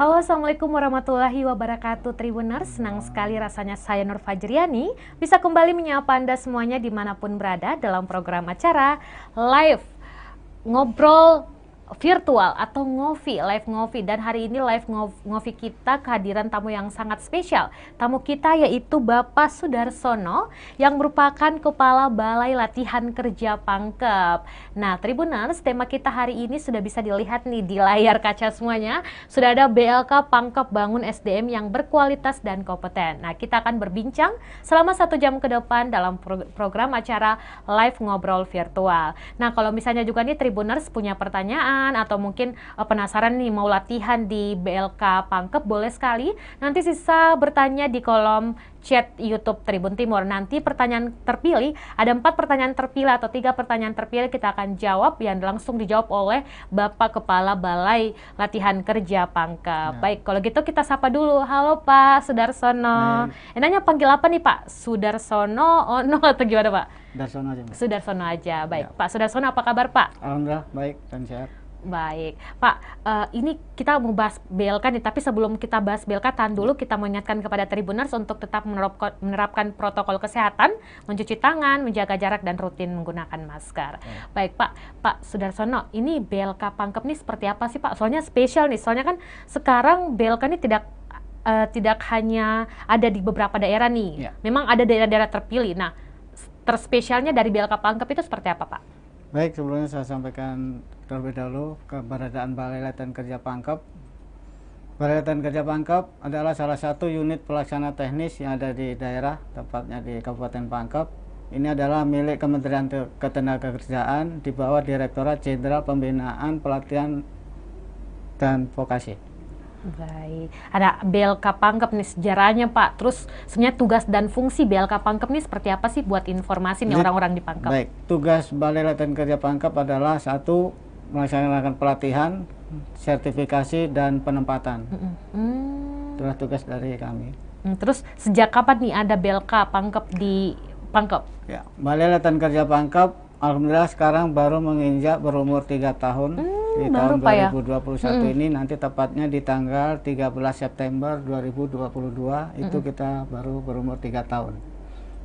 Halo, Assalamualaikum warahmatullahi wabarakatuh Tribuners. Senang sekali rasanya saya Nur Fajriani bisa kembali menyapa Anda semuanya dimanapun berada dalam program acara live ngobrol virtual atau ngopi, live ngopi. Dan hari ini live ngopi kita kehadiran tamu yang sangat spesial. Tamu kita yaitu Bapak Sudarsono yang merupakan Kepala Balai Latihan Kerja Pangkep. Nah, Tribuners, tema kita hari ini sudah bisa dilihat nih di layar kaca semuanya. Sudah ada BLK Pangkep Bangun SDM yang berkualitas dan kompeten. Nah, kita akan berbincang selama 1 jam ke depan dalam program acara live ngobrol virtual. Nah, kalau misalnya juga nih Tribuners punya pertanyaan atau mungkin penasaran nih mau latihan di BLK Pangkep, boleh sekali nanti sisa bertanya di kolom chat YouTube Tribun Timur. Nanti pertanyaan terpilih, ada 4 pertanyaan terpilih atau 3 pertanyaan terpilih kita akan jawab yang langsung dijawab oleh Bapak Kepala Balai Latihan Kerja Pangkep. Ya. Baik, kalau gitu kita sapa dulu. Halo Pak Sudarsono. Enaknya panggil apa nih Pak? Sudarsono, Ono atau gimana Pak? Sudarsono aja. Sudarsono aja. Baik, ya. Pak Sudarsono apa kabar Pak? Alhamdulillah baik dan sehat. Baik, Pak, ini kita mau bahas BLK nih, tapi sebelum kita bahas BLK, tahan dulu kita mengingatkan kepada Tribuners untuk tetap menerapkan protokol kesehatan, mencuci tangan, menjaga jarak, dan rutin menggunakan masker. Baik, Pak Sudarsono, ini BLK Pangkep nih seperti apa sih Pak? Soalnya spesial nih, soalnya kan sekarang BLK ini tidak hanya ada di beberapa daerah nih, memang ada daerah-daerah terpilih. Nah, terspesialnya dari BLK Pangkep itu seperti apa Pak? Baik, sebelumnya saya sampaikan terlebih dahulu keberadaan Balai Latihan Kerja Pangkep. Balai Latihan Kerja Pangkep adalah salah satu unit pelaksana teknis yang ada di daerah, tepatnya di Kabupaten Pangkep. Ini adalah milik Kementerian Ketenagakerjaan di bawah Direktorat Jenderal Pembinaan Pelatihan dan Vokasi. Baik, ada BLK Pangkep nih sejarahnya Pak. Terus sebenarnya tugas dan fungsi BLK Pangkep nih seperti apa sih buat informasi nih orang-orang di Pangkep? Baik, tugas Balai Latihan Kerja Pangkep adalah satu, melaksanakan pelatihan, sertifikasi, dan penempatan. Itulah tugas dari kami. Terus sejak kapan nih ada BLK Pangkep di Pangkep? Ya, Balai Latihan Kerja Pangkep alhamdulillah sekarang baru menginjak berumur 3 tahun. Di tahun 2021 ini, nanti tepatnya di tanggal 13 September 2022 itu kita baru berumur 3 tahun.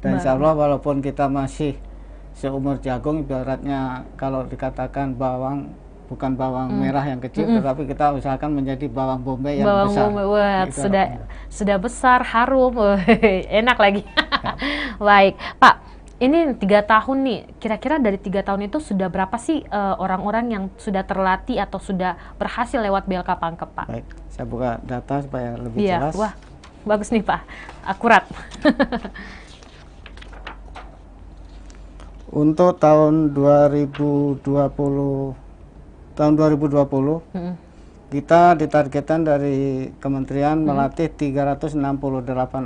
Dan insya Allah walaupun kita masih seumur jagung, ibaratnya kalau dikatakan bawang, bukan bawang merah yang kecil, tetapi kita usahakan menjadi bawang bombay yang besar. Wah, sudah besar, harum, enak lagi. Baik, Pak. Ini 3 tahun nih, kira-kira dari 3 tahun itu sudah berapa sih orang-orang yang sudah terlatih atau sudah berhasil lewat BLK Pangkep, Pak? Baik, saya buka data supaya lebih jelas. Wah, bagus nih Pak, akurat. Untuk tahun 2020, kita ditargetkan dari kementerian melatih 368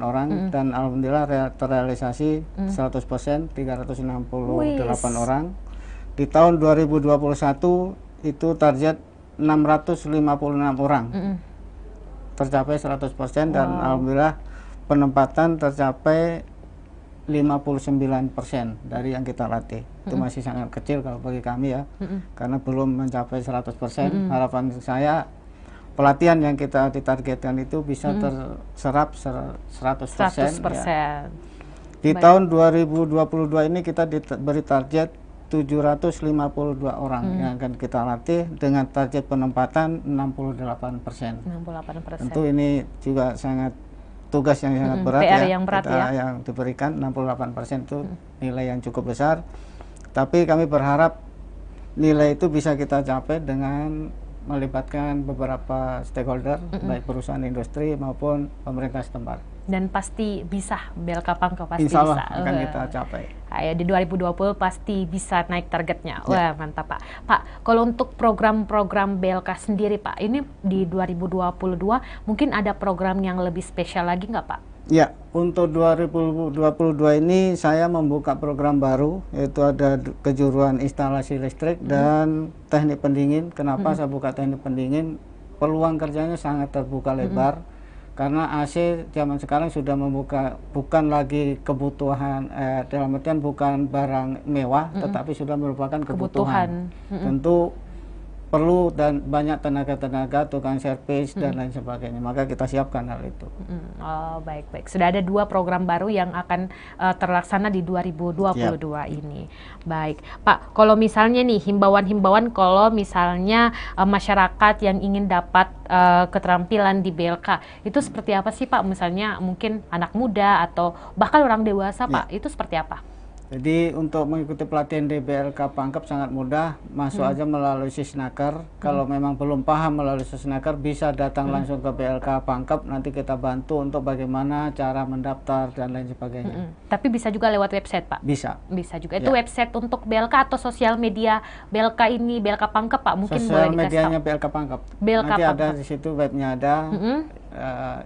orang dan alhamdulillah terrealisasi 100%, 368 orang. Di tahun 2021 itu target 656 orang. Tercapai 100% dan alhamdulillah penempatan tercapai 59% dari yang kita latih. Itu masih sangat kecil kalau bagi kami ya, karena belum mencapai 100%. Harapan saya pelatihan yang kita ditargetkan itu bisa terserap 100%. Ya. Di tahun 2022 ini kita diberi target 752 orang yang akan kita latih dengan target penempatan 68%. Tentu ini juga sangat tugas yang sangat berat, PR yang berat yang diberikan 68% itu nilai yang cukup besar. Tapi kami berharap nilai itu bisa kita capai dengan melibatkan beberapa stakeholder, baik perusahaan industri maupun pemerintah setempat. Dan pasti bisa, BLK Pangkep pasti Insya Allah bisa. Akan kita capai. Di 2020 pasti bisa naik targetnya. Wah, mantap Pak. Pak, kalau untuk program-program BLK sendiri Pak, ini di 2022 mungkin ada program yang lebih spesial lagi nggak Pak? Ya, untuk 2022 ini saya membuka program baru, yaitu ada kejuruan instalasi listrik dan teknik pendingin. Kenapa saya buka teknik pendingin? Peluang kerjanya sangat terbuka lebar. Karena AC zaman sekarang sudah membuka, bukan lagi kebutuhan, dalam artian bukan barang mewah, tetapi sudah merupakan kebutuhan. Tentu perlu dan banyak tenaga-tenaga, tukang servis dan lain sebagainya. Maka kita siapkan hal itu. Oh, baik-baik. Sudah ada 2 program baru yang akan terlaksana di 2022 ini. Baik, Pak. Kalau misalnya nih himbauan-himbauan kalau misalnya masyarakat yang ingin dapat keterampilan di BLK itu seperti apa sih, Pak? Misalnya mungkin anak muda atau bahkan orang dewasa, Pak. Itu seperti apa? Jadi untuk mengikuti pelatihan di BLK Pangkep sangat mudah, masuk aja melalui Sisnaker. Kalau memang belum paham melalui Sisnaker, bisa datang langsung ke BLK Pangkep, nanti kita bantu untuk bagaimana cara mendaftar dan lain sebagainya. Tapi bisa juga lewat website, Pak? Bisa. Bisa juga. Itu website untuk BLK atau sosial media BLK ini, BLK Pangkep, Pak? Mungkin sosial boleh dikasih medianya BLK Pangkep. Nanti ada di situ, webnya ada.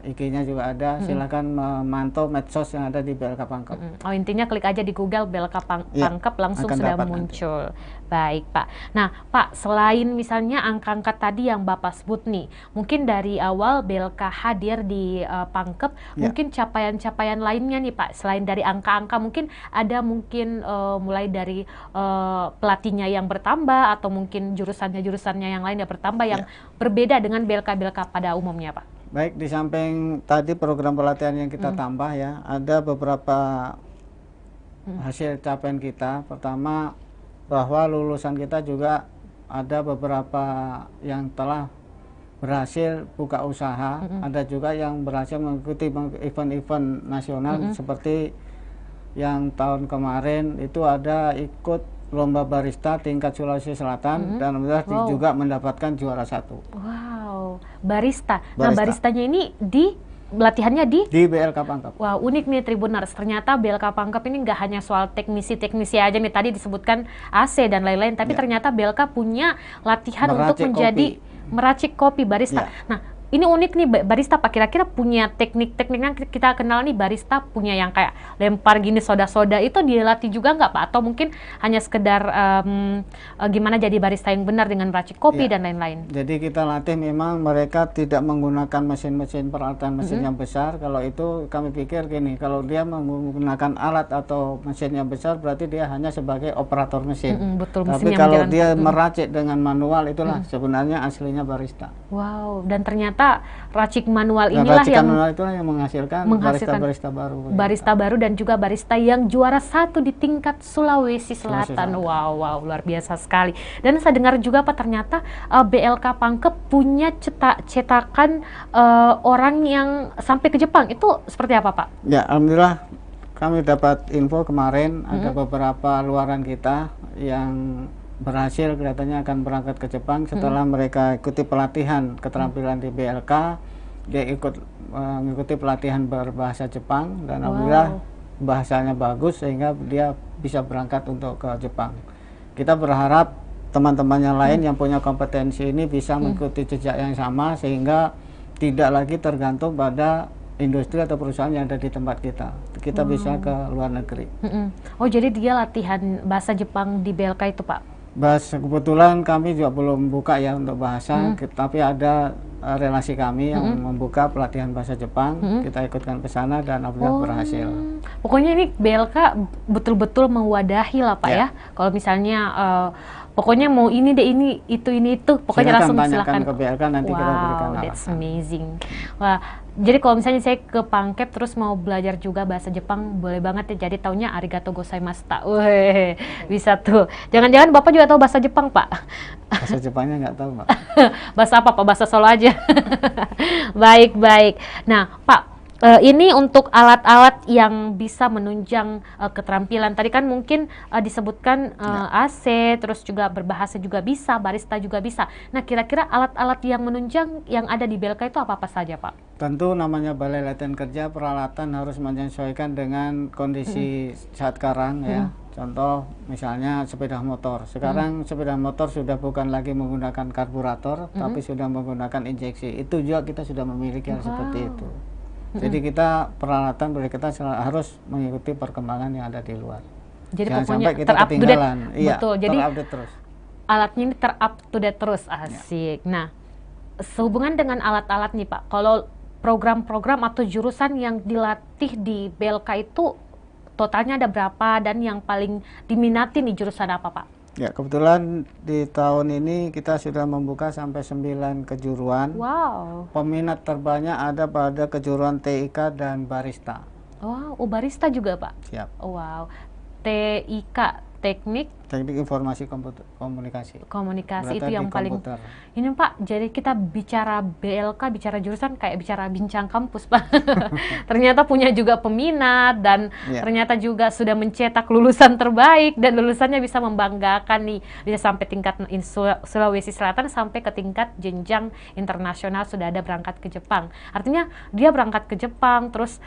IG-nya juga ada, silakan memantau medsos yang ada di BLK Pangkep. Oh, intinya klik aja di Google BLK Pangkep langsung sudah muncul. Baik, Pak. Nah, Pak, selain misalnya angka-angka tadi yang Bapak sebut nih, mungkin dari awal BLK hadir di Pangkep, mungkin capaian-capaian lainnya nih, Pak, selain dari angka-angka, mungkin ada mulai dari pelatihnya yang bertambah atau mungkin jurusannya yang lain yang bertambah yang berbeda dengan BLK-BLK pada umumnya, Pak. Baik, di samping tadi program pelatihan yang kita tambah ya, ada beberapa hasil capaian kita. Pertama, bahwa lulusan kita juga ada beberapa yang telah berhasil buka usaha, ada juga yang berhasil mengikuti event-event nasional seperti yang tahun kemarin itu ada ikut lomba barista tingkat Sulawesi Selatan dan alhamdulillah juga mendapatkan juara 1. Wow, barista. Nah, baristanya ini latihannya di BLK Pangkep. Wah, unik nih Tribuners. Ternyata BLK Pangkep ini nggak hanya soal teknisi-teknisi aja nih, tadi disebutkan AC dan lain-lain, tapi ternyata BLK punya latihan untuk menjadi meracik kopi barista. Nah, ini unik nih barista, Pak. Kira-kira punya teknik-tekniknya kita kenal nih barista punya yang kayak lempar gini soda-soda, itu dilatih juga nggak, Pak? Atau mungkin hanya sekedar gimana jadi barista yang benar dengan meracik kopi dan lain-lain? Jadi kita latih memang mereka tidak menggunakan mesin-mesin peralatan mesin yang besar. Kalau itu kami pikir gini, kalau dia menggunakan alat atau mesin yang besar berarti dia hanya sebagai operator mesin. Betul, tapi kalau dia meracik dengan manual itulah sebenarnya aslinya barista. Wow, dan ternyata racik manual inilah yang menghasilkan barista baru. Barista baru dan juga barista yang juara 1 di tingkat Sulawesi Selatan. Wow, luar biasa sekali. Dan saya dengar juga, Pak, ternyata BLK Pangkep punya cetakan orang yang sampai ke Jepang. Itu seperti apa, Pak? Ya, alhamdulillah kami dapat info kemarin ada beberapa luaran kita yang berhasil kelihatannya akan berangkat ke Jepang setelah mereka ikuti pelatihan keterampilan di BLK. Dia ikut mengikuti pelatihan berbahasa Jepang dan alhamdulillah bahasanya bagus sehingga dia bisa berangkat untuk ke Jepang. Kita berharap teman-teman yang lain yang punya kompetensi ini bisa mengikuti jejak yang sama sehingga tidak lagi tergantung pada industri atau perusahaan yang ada di tempat kita. Kita bisa ke luar negeri. Oh, jadi dia latihan bahasa Jepang di BLK itu, Pak? Bahasa kebetulan kami juga belum buka ya untuk bahasa, tapi ada relasi kami yang membuka pelatihan bahasa Jepang. Kita ikutkan ke sana dan alhamdulillah berhasil. Pokoknya ini BLK betul-betul mewadahi lah, Pak ya. Kalau misalnya pokoknya mau ini deh, ini itu, pokoknya langsung silakan ke BLK, nanti kita berikan arahan. That's amazing. Wah, jadi kalau misalnya saya ke Pangkep terus mau belajar juga bahasa Jepang, boleh banget ya. Jadi taunya arigato gozaimashita. Wih, bisa tuh. Jangan-jangan Bapak juga tahu bahasa Jepang, Pak? Bahasa Jepangnya nggak tahu, Pak. Bahasa apa, Pak? Bahasa Solo aja. Baik. Nah, Pak, ini untuk alat-alat yang bisa menunjang keterampilan. Tadi kan mungkin disebutkan AC, terus juga berbahasa juga bisa, barista juga bisa. Nah, kira-kira alat-alat yang menunjang yang ada di BLK itu apa-apa saja, Pak? Tentu namanya Balai Latihan Kerja, peralatan harus menyesuaikan dengan kondisi saat sekarang ya. Contoh misalnya sepeda motor. Sekarang sepeda motor sudah bukan lagi menggunakan karburator, tapi sudah menggunakan injeksi. Itu juga kita sudah memiliki hal seperti itu. Jadi kita peralatan kita harus mengikuti perkembangan yang ada di luar. Jadi jangan pokoknya sampai kita ketinggalan. Iya, betul. Jadi terupdate terus. Alatnya ini terup to date terus, asik. Nah, sehubungan dengan alat-alat nih, Pak. Kalau program-program atau jurusan yang dilatih di BLK itu totalnya ada berapa dan yang paling diminati nih jurusan apa, Pak? Ya, kebetulan di tahun ini kita sudah membuka sampai 9 kejuruan. Wow. Peminat terbanyak ada pada kejuruan TIK dan barista. Wow, barista juga Pak? Siap. Wow. TIK, Teknik Informasi Komunikasi. Komunikasi itu Berarti yang di paling komputer. ini Pak, jadi kita bicara BLK, bicara jurusan kayak bicara bincang kampus Pak. Ternyata punya juga peminat dan ternyata juga sudah mencetak lulusan terbaik dan lulusannya bisa membanggakan nih, bisa sampai tingkat Sulawesi Selatan sampai ke tingkat jenjang internasional, sudah ada berangkat ke Jepang. Artinya dia berangkat ke Jepang terus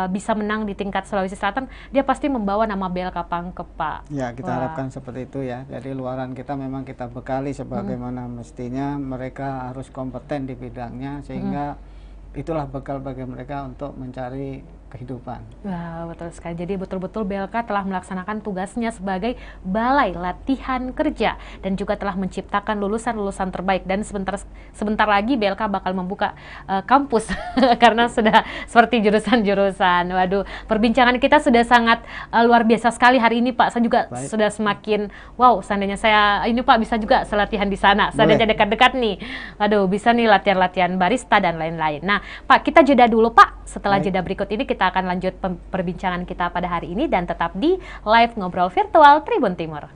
bisa menang di tingkat Sulawesi Selatan, dia pasti membawa nama BLK Pangkep Pak. Ya, kita harapkan seperti itu ya. Jadi luaran kita memang kita bekali sebagaimana mestinya, mereka harus kompeten di bidangnya sehingga itulah bekal bagi mereka untuk mencari kehidupan. Wah, betul sekali. Jadi betul-betul BLK telah melaksanakan tugasnya sebagai balai latihan kerja dan juga telah menciptakan lulusan-lulusan terbaik, dan sebentar lagi BLK bakal membuka kampus karena sudah seperti jurusan-jurusan. Waduh, perbincangan kita sudah sangat luar biasa sekali hari ini Pak. Saya juga sudah semakin wow, seandainya saya ini Pak bisa juga selatihan di sana. Seandainya dekat-dekat nih. Waduh, bisa nih latihan-latihan barista dan lain-lain. Nah, Pak, kita jeda dulu Pak. Setelah jeda berikut ini kita akan lanjut perbincangan kita pada hari ini, dan tetap di live ngobrol virtual Tribun Timur.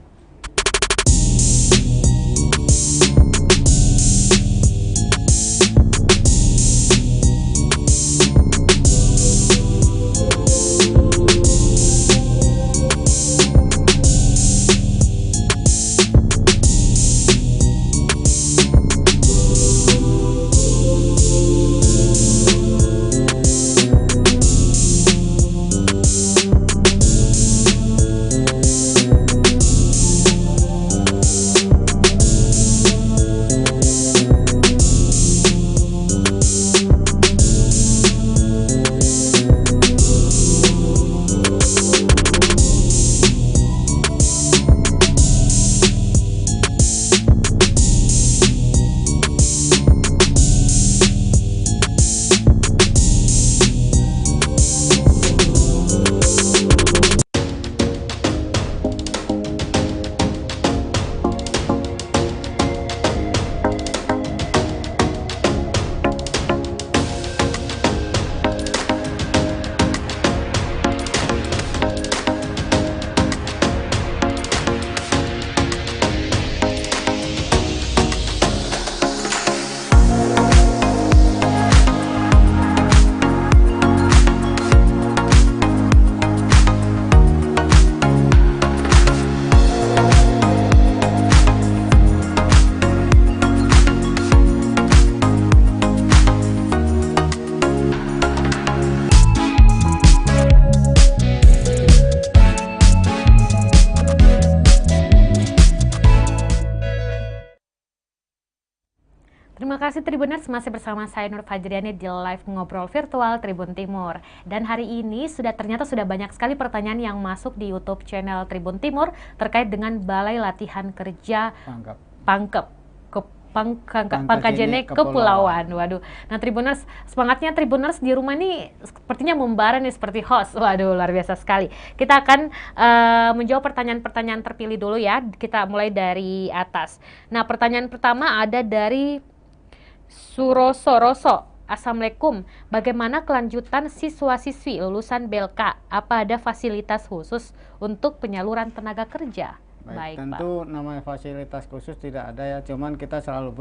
Terima kasih Tribuners, masih bersama saya Nur Fajriani di live ngobrol virtual Tribun Timur. Dan hari ini ternyata sudah banyak sekali pertanyaan yang masuk di YouTube channel Tribun Timur terkait dengan Balai Latihan Kerja Pangkajene Kepulauan. Waduh. Nah Tribuners, semangatnya Tribuners di rumah nih sepertinya membara nih seperti host. Waduh, luar biasa sekali. Kita akan menjawab pertanyaan-pertanyaan terpilih dulu ya. Kita mulai dari atas. Nah, pertanyaan pertama ada dari Surosoroso. Assalamualaikum, bagaimana kelanjutan siswa-siswi lulusan BLK? Apa ada fasilitas khusus untuk penyaluran tenaga kerja? Baik, tentu Pak, namanya fasilitas khusus tidak ada ya, cuman kita selalu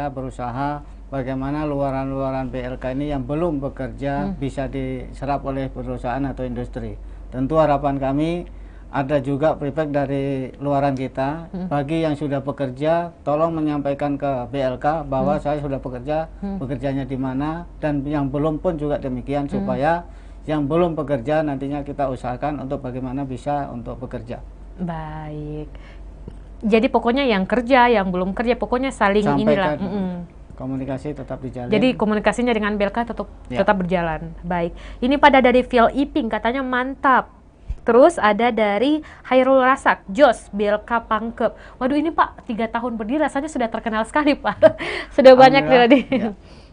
berusaha bagaimana luaran-luaran BLK ini yang belum bekerja bisa diserap oleh perusahaan atau industri. Tentu harapan kami ada juga prefek dari luaran kita, bagi yang sudah bekerja tolong menyampaikan ke BLK bahwa saya sudah bekerja, bekerjanya di mana, dan yang belum pun juga demikian, supaya yang belum bekerja nantinya kita usahakan untuk bagaimana bisa untuk bekerja. Baik, jadi pokoknya yang kerja, yang belum kerja, pokoknya saling inilah. Komunikasi tetap dijalin. Jadi komunikasinya dengan BLK tetap berjalan. Baik, ini pada dari Phil Iping katanya mantap. Terus ada dari Hairul Rasak, Jos, BLK Pangkep. Waduh ini Pak, 3 tahun berdiri rasanya sudah terkenal sekali Pak. Sudah banyak tadi. Ya.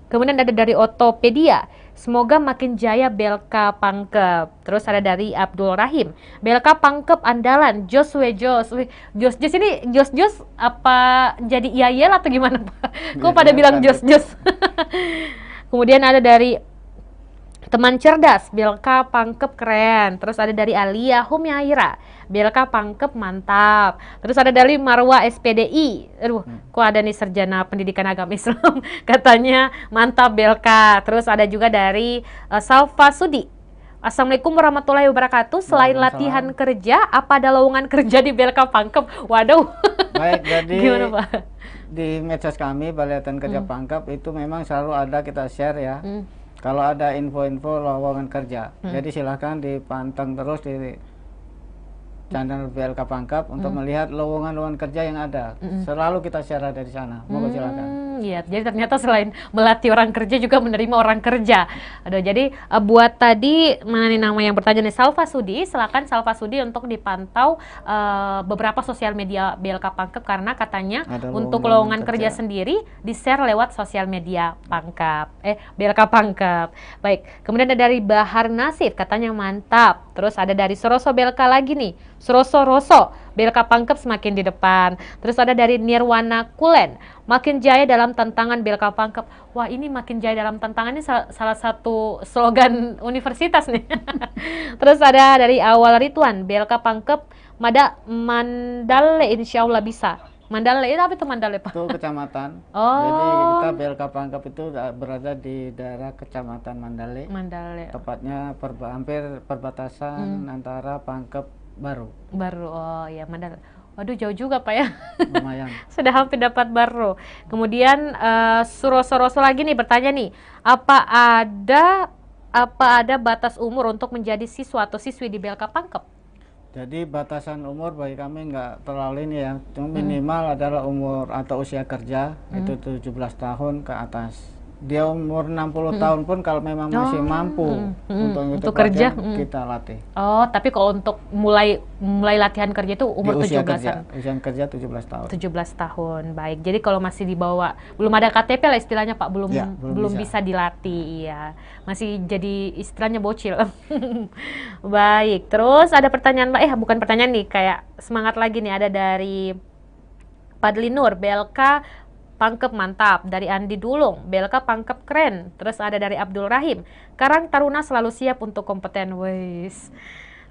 Kemudian ada dari Otopedia, semoga makin jaya BLK Pangkep. Terus ada dari Abdul Rahim, BLK Pangkep andalan, Jos we Jos. Wih, Jos Jos ini Jos Jos apa jadi yayel atau gimana Pak? Kok pada bilang Jos Jos? Kemudian ada dari teman cerdas, BLK Pangkep keren. Terus ada dari Alia Humaira, BLK Pangkep mantap. Terus ada dari Marwa SPDI, aduh kok ada nih sarjana pendidikan agama Islam, katanya mantap BLK. Terus ada juga dari Salva Sudi, Assalamualaikum warahmatullahi wabarakatuh. Selain latihan kerja, apa ada lowongan kerja di BLK Pangkep? Waduh. Baik, jadi gimana Pak? Di medsos kami Balai Latihan Kerja Pangkep itu memang selalu ada kita share ya. Kalau ada info-info lowongan kerja, jadi silahkan dipanteng terus di channel BLK Pangkep untuk melihat lowongan-lowongan kerja yang ada. Selalu kita share dari sana. Monggo silakan. Iya, jadi ternyata selain melatih orang kerja juga menerima orang kerja. Aduh, jadi buat tadi mana nih nama yang bertanya nih, Salva Sudi, silakan Salva Sudi untuk dipantau beberapa sosial media BLK Pangkep karena katanya ada untuk lowongan kerja sendiri di-share lewat sosial media Pangkep. BLK Pangkep. Baik, kemudian ada dari Bahar Nasif, katanya mantap. Terus ada dari Soroso BLK lagi nih, Soroso BLK Pangkep semakin di depan. Terus ada dari Nirwana Kulen, makin jaya dalam tantangan BLK Pangkep. Wah, ini makin jaya dalam tantangan ini salah satu slogan universitas nih. Terus ada dari Awal Rituan, BLK Pangkep Mandale insya Allah bisa. Mandale itu apa itu Mandale Pak? Itu kecamatan. Oh. Jadi kita BLK Pangkep itu berada di daerah kecamatan Mandale. Tepatnya hampir perbatasan antara Pangkep Baru. Oh ya Mandale. Waduh jauh juga Pak ya. Lumayan. Sudah hampir dapat Baru. Kemudian Suroso lagi nih bertanya nih, apa ada batas umur untuk menjadi siswa atau siswi di BLK Pangkep? Jadi batasan umur bagi kami nggak terlalu ini ya, cuma minimal adalah umur atau usia kerja itu 17 tahun ke atas. Dia umur 60 tahun pun kalau memang masih mampu untuk kerja kita latih. Oh, tapi kalau untuk mulai latihan kerja itu umur 17-an. Usia kerja 17 tahun. 17 tahun. Baik. Jadi kalau masih dibawa belum ada KTP lah istilahnya Pak, belum bisa dilatih ya. Masih jadi istilahnya bocil. Baik. Terus ada pertanyaan bukan pertanyaan nih, kayak semangat lagi nih, ada dari Padli Nur, BLK Pangkep mantap. Dari Andi Dulung, BLK Pangkep keren. Terus ada dari Abdul Rahim, Karang Taruna selalu siap untuk kompeten. Wes.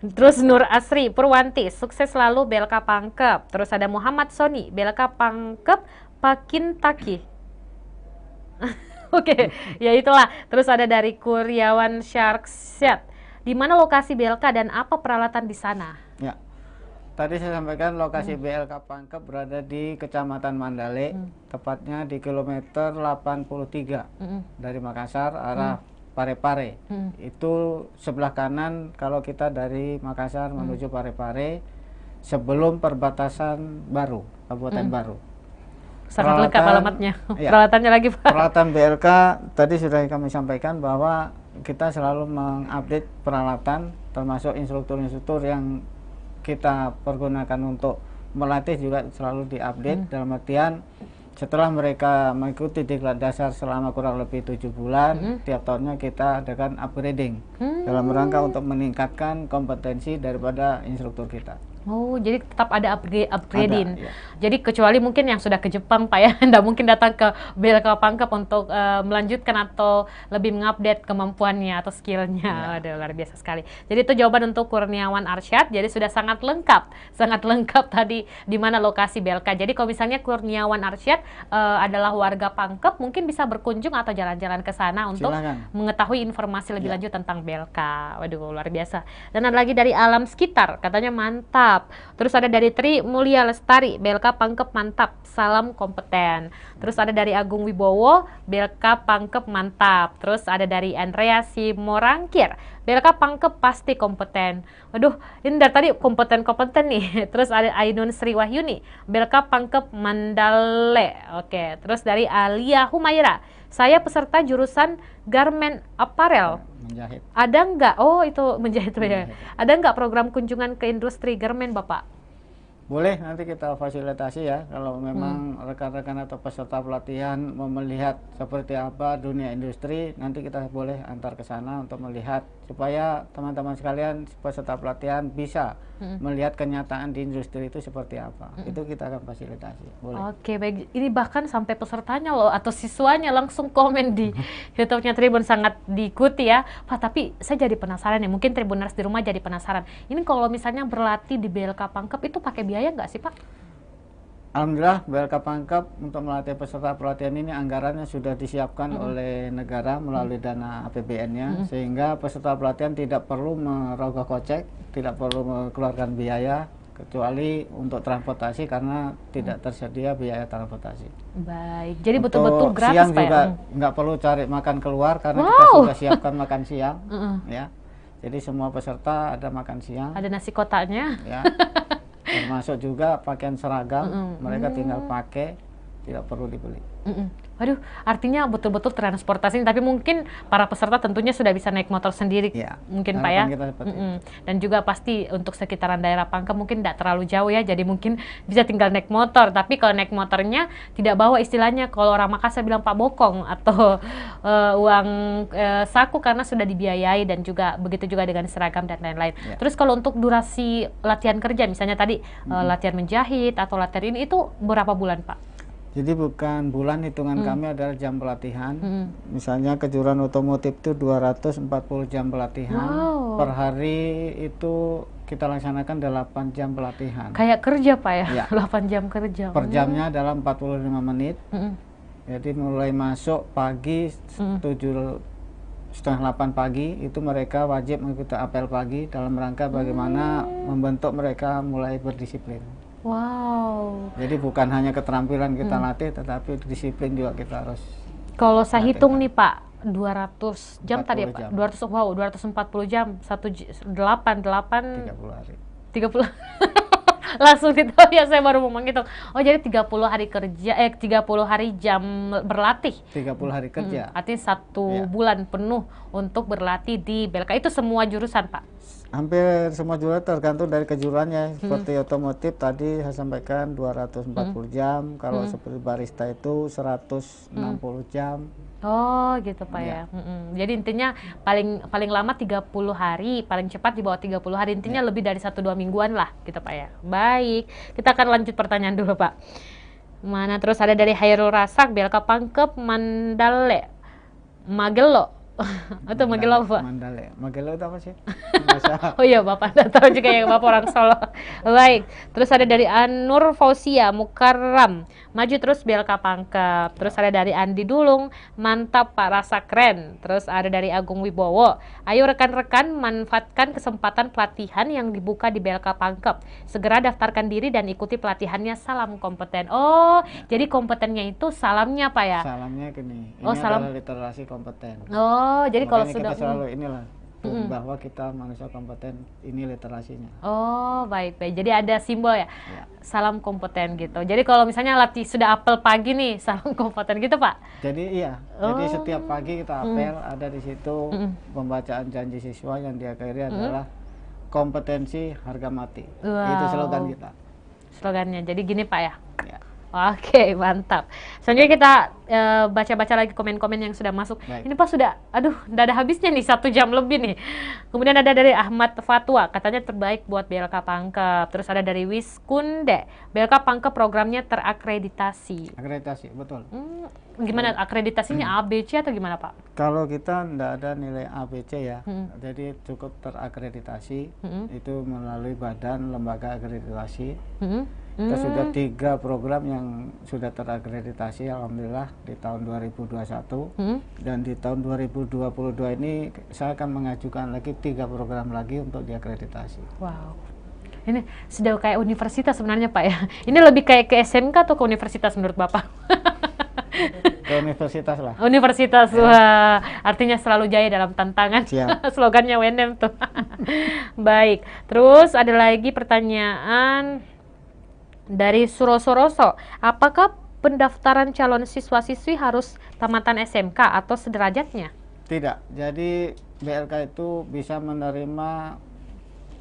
Terus Nur Asri Purwanti, sukses selalu BLK Pangkep. Terus ada Muhammad Soni, BLK Pangkep Pakintaki. Oke, ya itulah. Terus ada dari Kuryawan Syarksyat, di mana lokasi BLK dan apa peralatan di sana? Ya. Tadi saya sampaikan lokasi BLK Pangkep berada di Kecamatan Mandale, tepatnya di kilometer 83 dari Makassar arah Parepare. Itu sebelah kanan kalau kita dari Makassar menuju Parepare sebelum perbatasan Baru, Kabupaten Baru. Sangat lengkap alamatnya. Ya, peralatannya lagi Pak. Peralatan BLK tadi sudah kami sampaikan bahwa kita selalu mengupdate peralatan, termasuk instruktur-instruktur yang kita pergunakan untuk melatih juga selalu diupdate. Dalam artian setelah mereka mengikuti diklat dasar selama kurang lebih 7 bulan, tiap tahunnya kita adakan upgrading dalam rangka untuk meningkatkan kompetensi daripada instruktur kita. Oh, jadi tetap ada upgrading. Ada, ya. Jadi kecuali mungkin yang sudah ke Jepang Pak ya, tidak mungkin datang ke BLK Pangkep untuk melanjutkan atau lebih mengupdate kemampuannya atau skillnya. Ya. Aduh, luar biasa sekali. Jadi itu jawaban untuk Kurniawan Arsyad. Jadi sudah sangat lengkap tadi di mana lokasi BLK. Jadi kalau misalnya Kurniawan Arsyad adalah warga Pangkep, mungkin bisa berkunjung atau jalan-jalan ke sana untuk mengetahui informasi lebih lanjut tentang BLK. Waduh, luar biasa. Dan ada lagi dari alam sekitar, katanya mantap. Terus ada dari Tri Mulia Lestari, BLK Pangkep mantap, salam kompeten. Terus ada dari Agung Wibowo, BLK Pangkep mantap. Terus ada dari Andrea Simorangkir, BLK Pangkep pasti kompeten. Waduh, ini dari tadi kompeten nih. Terus ada Ainun Sri Wahyuni, BLK Pangkep Mandale. Oke, terus dari Alia Humaira, saya peserta jurusan Garment Apparel. Menjahit. Ada nggak? Oh, itu menjahit ya. Ada nggak program kunjungan ke industri garment, Bapak? Boleh, nanti kita fasilitasi ya, kalau memang rekan-rekan atau peserta pelatihan mau melihat seperti apa dunia industri, nanti kita boleh antar ke sana untuk melihat, supaya teman-teman sekalian peserta pelatihan bisa melihat kenyataan di industri itu seperti apa. Itu kita akan fasilitasi. Boleh. Oke, baik. Ini bahkan sampai pesertanya loh atau siswanya langsung komen di YouTube-nya Tribun, sangat diikuti ya. Pak, tapi saya jadi penasaran ya, mungkin Tribuners di rumah jadi penasaran. Ini kalau misalnya berlatih di BLK Pangkep itu pakai biaya nggak sih, Pak? Alhamdulillah, BLK Pangkep untuk melatih peserta pelatihan ini anggarannya sudah disiapkan oleh negara melalui dana APBN-nya, sehingga peserta pelatihan tidak perlu merogoh kocek, tidak perlu mengeluarkan biaya, kecuali untuk transportasi karena tidak tersedia biaya transportasi. Baik, jadi Untuk betul-betul gratis, siang Pak juga ya? nggak perlu cari makan keluar karena kita sudah siapkan makan siang, ya. Jadi semua peserta ada makan siang. Ada nasi kotaknya. Ya. Termasuk juga pakaian seragam, mereka tinggal pakai, tidak perlu dibeli. Waduh, artinya betul-betul transportasi, tapi mungkin para peserta tentunya sudah bisa naik motor sendiri, Ya, mungkin Pak ya. itu. Dan juga pasti untuk sekitaran daerah Pangkep mungkin tidak terlalu jauh ya, jadi mungkin bisa tinggal naik motor. Tapi kalau naik motornya tidak bawa istilahnya, kalau orang Makassar bilang Pak Bokong atau uang saku karena sudah dibiayai, dan juga begitu juga dengan seragam dan lain-lain. Ya. Terus kalau untuk durasi latihan kerja, misalnya tadi latihan menjahit atau latihan ini, itu berapa bulan Pak? Jadi bukan bulan, hitungan kami adalah jam pelatihan. Misalnya kejuaraan otomotif itu 240 jam pelatihan. Per hari itu kita laksanakan 8 jam pelatihan. Kayak kerja Pak ya? Ya. 8 jam kerja. Per jamnya dalam 45 menit. Jadi mulai masuk pagi 7:30 pagi, itu mereka wajib mengikuti apel pagi dalam rangka bagaimana membentuk mereka mulai berdisiplin. Wow. Jadi bukan hanya keterampilan kita latih, tetapi disiplin juga kita harus. Kalau saya hitung nih Pak, 200 jam tadi ya Pak? Jam. 240 jam, 8 30 hari. 30 langsung ditahu ya, saya baru mau menghitung. Oh, jadi 30 hari kerja, 30 hari jam berlatih. 30 hari kerja. Artinya 1 bulan penuh untuk berlatih di BLK. Itu semua jurusan Pak? Hampir semua jurusan, tergantung dari kejuruannya. Seperti otomotif tadi saya sampaikan 240 jam. Kalau seperti barista itu 160 jam. Oh gitu Pak ya. Jadi intinya paling lama 30 hari, paling cepat di bawah 30 hari, intinya lebih dari 1-2 mingguan lah gitu Pak ya. Baik, kita akan lanjut pertanyaan dulu Pak. Mana terus ada dari Hairul Rasak, BLK Pangkep Mandale Magelo. Atau Magelo apa Pak? Mandale. Magelo itu apa sih? Oh iya, Bapak Anda tahu juga ya, Bapak orang Solo. Baik, terus ada dari Anur Fausia Mukarram, maju terus BLK Pangkep. Terus ada dari Andi Dulung, mantap Pak, rasa keren. Terus ada dari Agung Wibowo, ayo rekan-rekan manfaatkan kesempatan pelatihan yang dibuka di BLK Pangkep. Segera daftarkan diri dan ikuti pelatihannya, salam kompeten. Oh, jadi kompetennya itu salamnya Pak ya? Salamnya gini, ini salam adalah literasi kompeten. Oh, jadi kalau Makanya sudah kita selalu inilah bahwa kita manusia kompeten, ini literasinya. Oh, baik. Jadi ada simbol ya, salam kompeten gitu. Jadi kalau misalnya sudah apel pagi nih, salam kompeten gitu Pak? Jadi iya, jadi setiap pagi kita apel, ada di situ pembacaan janji siswa yang diakhiri adalah kompetensi harga mati. Wow. Itu slogan kita. Slogannya, jadi gini Pak ya? Ya. Oke, mantap. Selanjutnya kita baca-baca lagi komen-komen yang sudah masuk. Baik. Ini Pak sudah, aduh, udah ada habisnya nih, 1 jam lebih nih. Kemudian ada dari Ahmad Fatwa, katanya terbaik buat BLK Pangkep. Terus ada dari Wiskunde, BLK Pangkep programnya terakreditasi. Akreditasi, betul. Gimana akreditasinya, A, B, C atau gimana Pak? Kalau kita tidak ada nilai A, B, C ya, jadi cukup terakreditasi, itu melalui badan lembaga akreditasi. Kita sudah 3 program yang sudah terakreditasi, alhamdulillah di tahun 2021, dan di tahun 2022 ini saya akan mengajukan lagi 3 program lagi untuk diakreditasi. Wow, ini sudah kayak universitas sebenarnya Pak ya. Ini lebih kayak ke SMK atau ke universitas menurut Bapak? Ke universitas lah. Universitas, wah, artinya selalu jaya dalam tantangan. Slogannya WNM tuh. Baik, terus ada lagi pertanyaan dari Surosoroso, apakah pendaftaran calon siswa-siswi harus tamatan SMK atau sederajatnya? Tidak, jadi BLK itu bisa menerima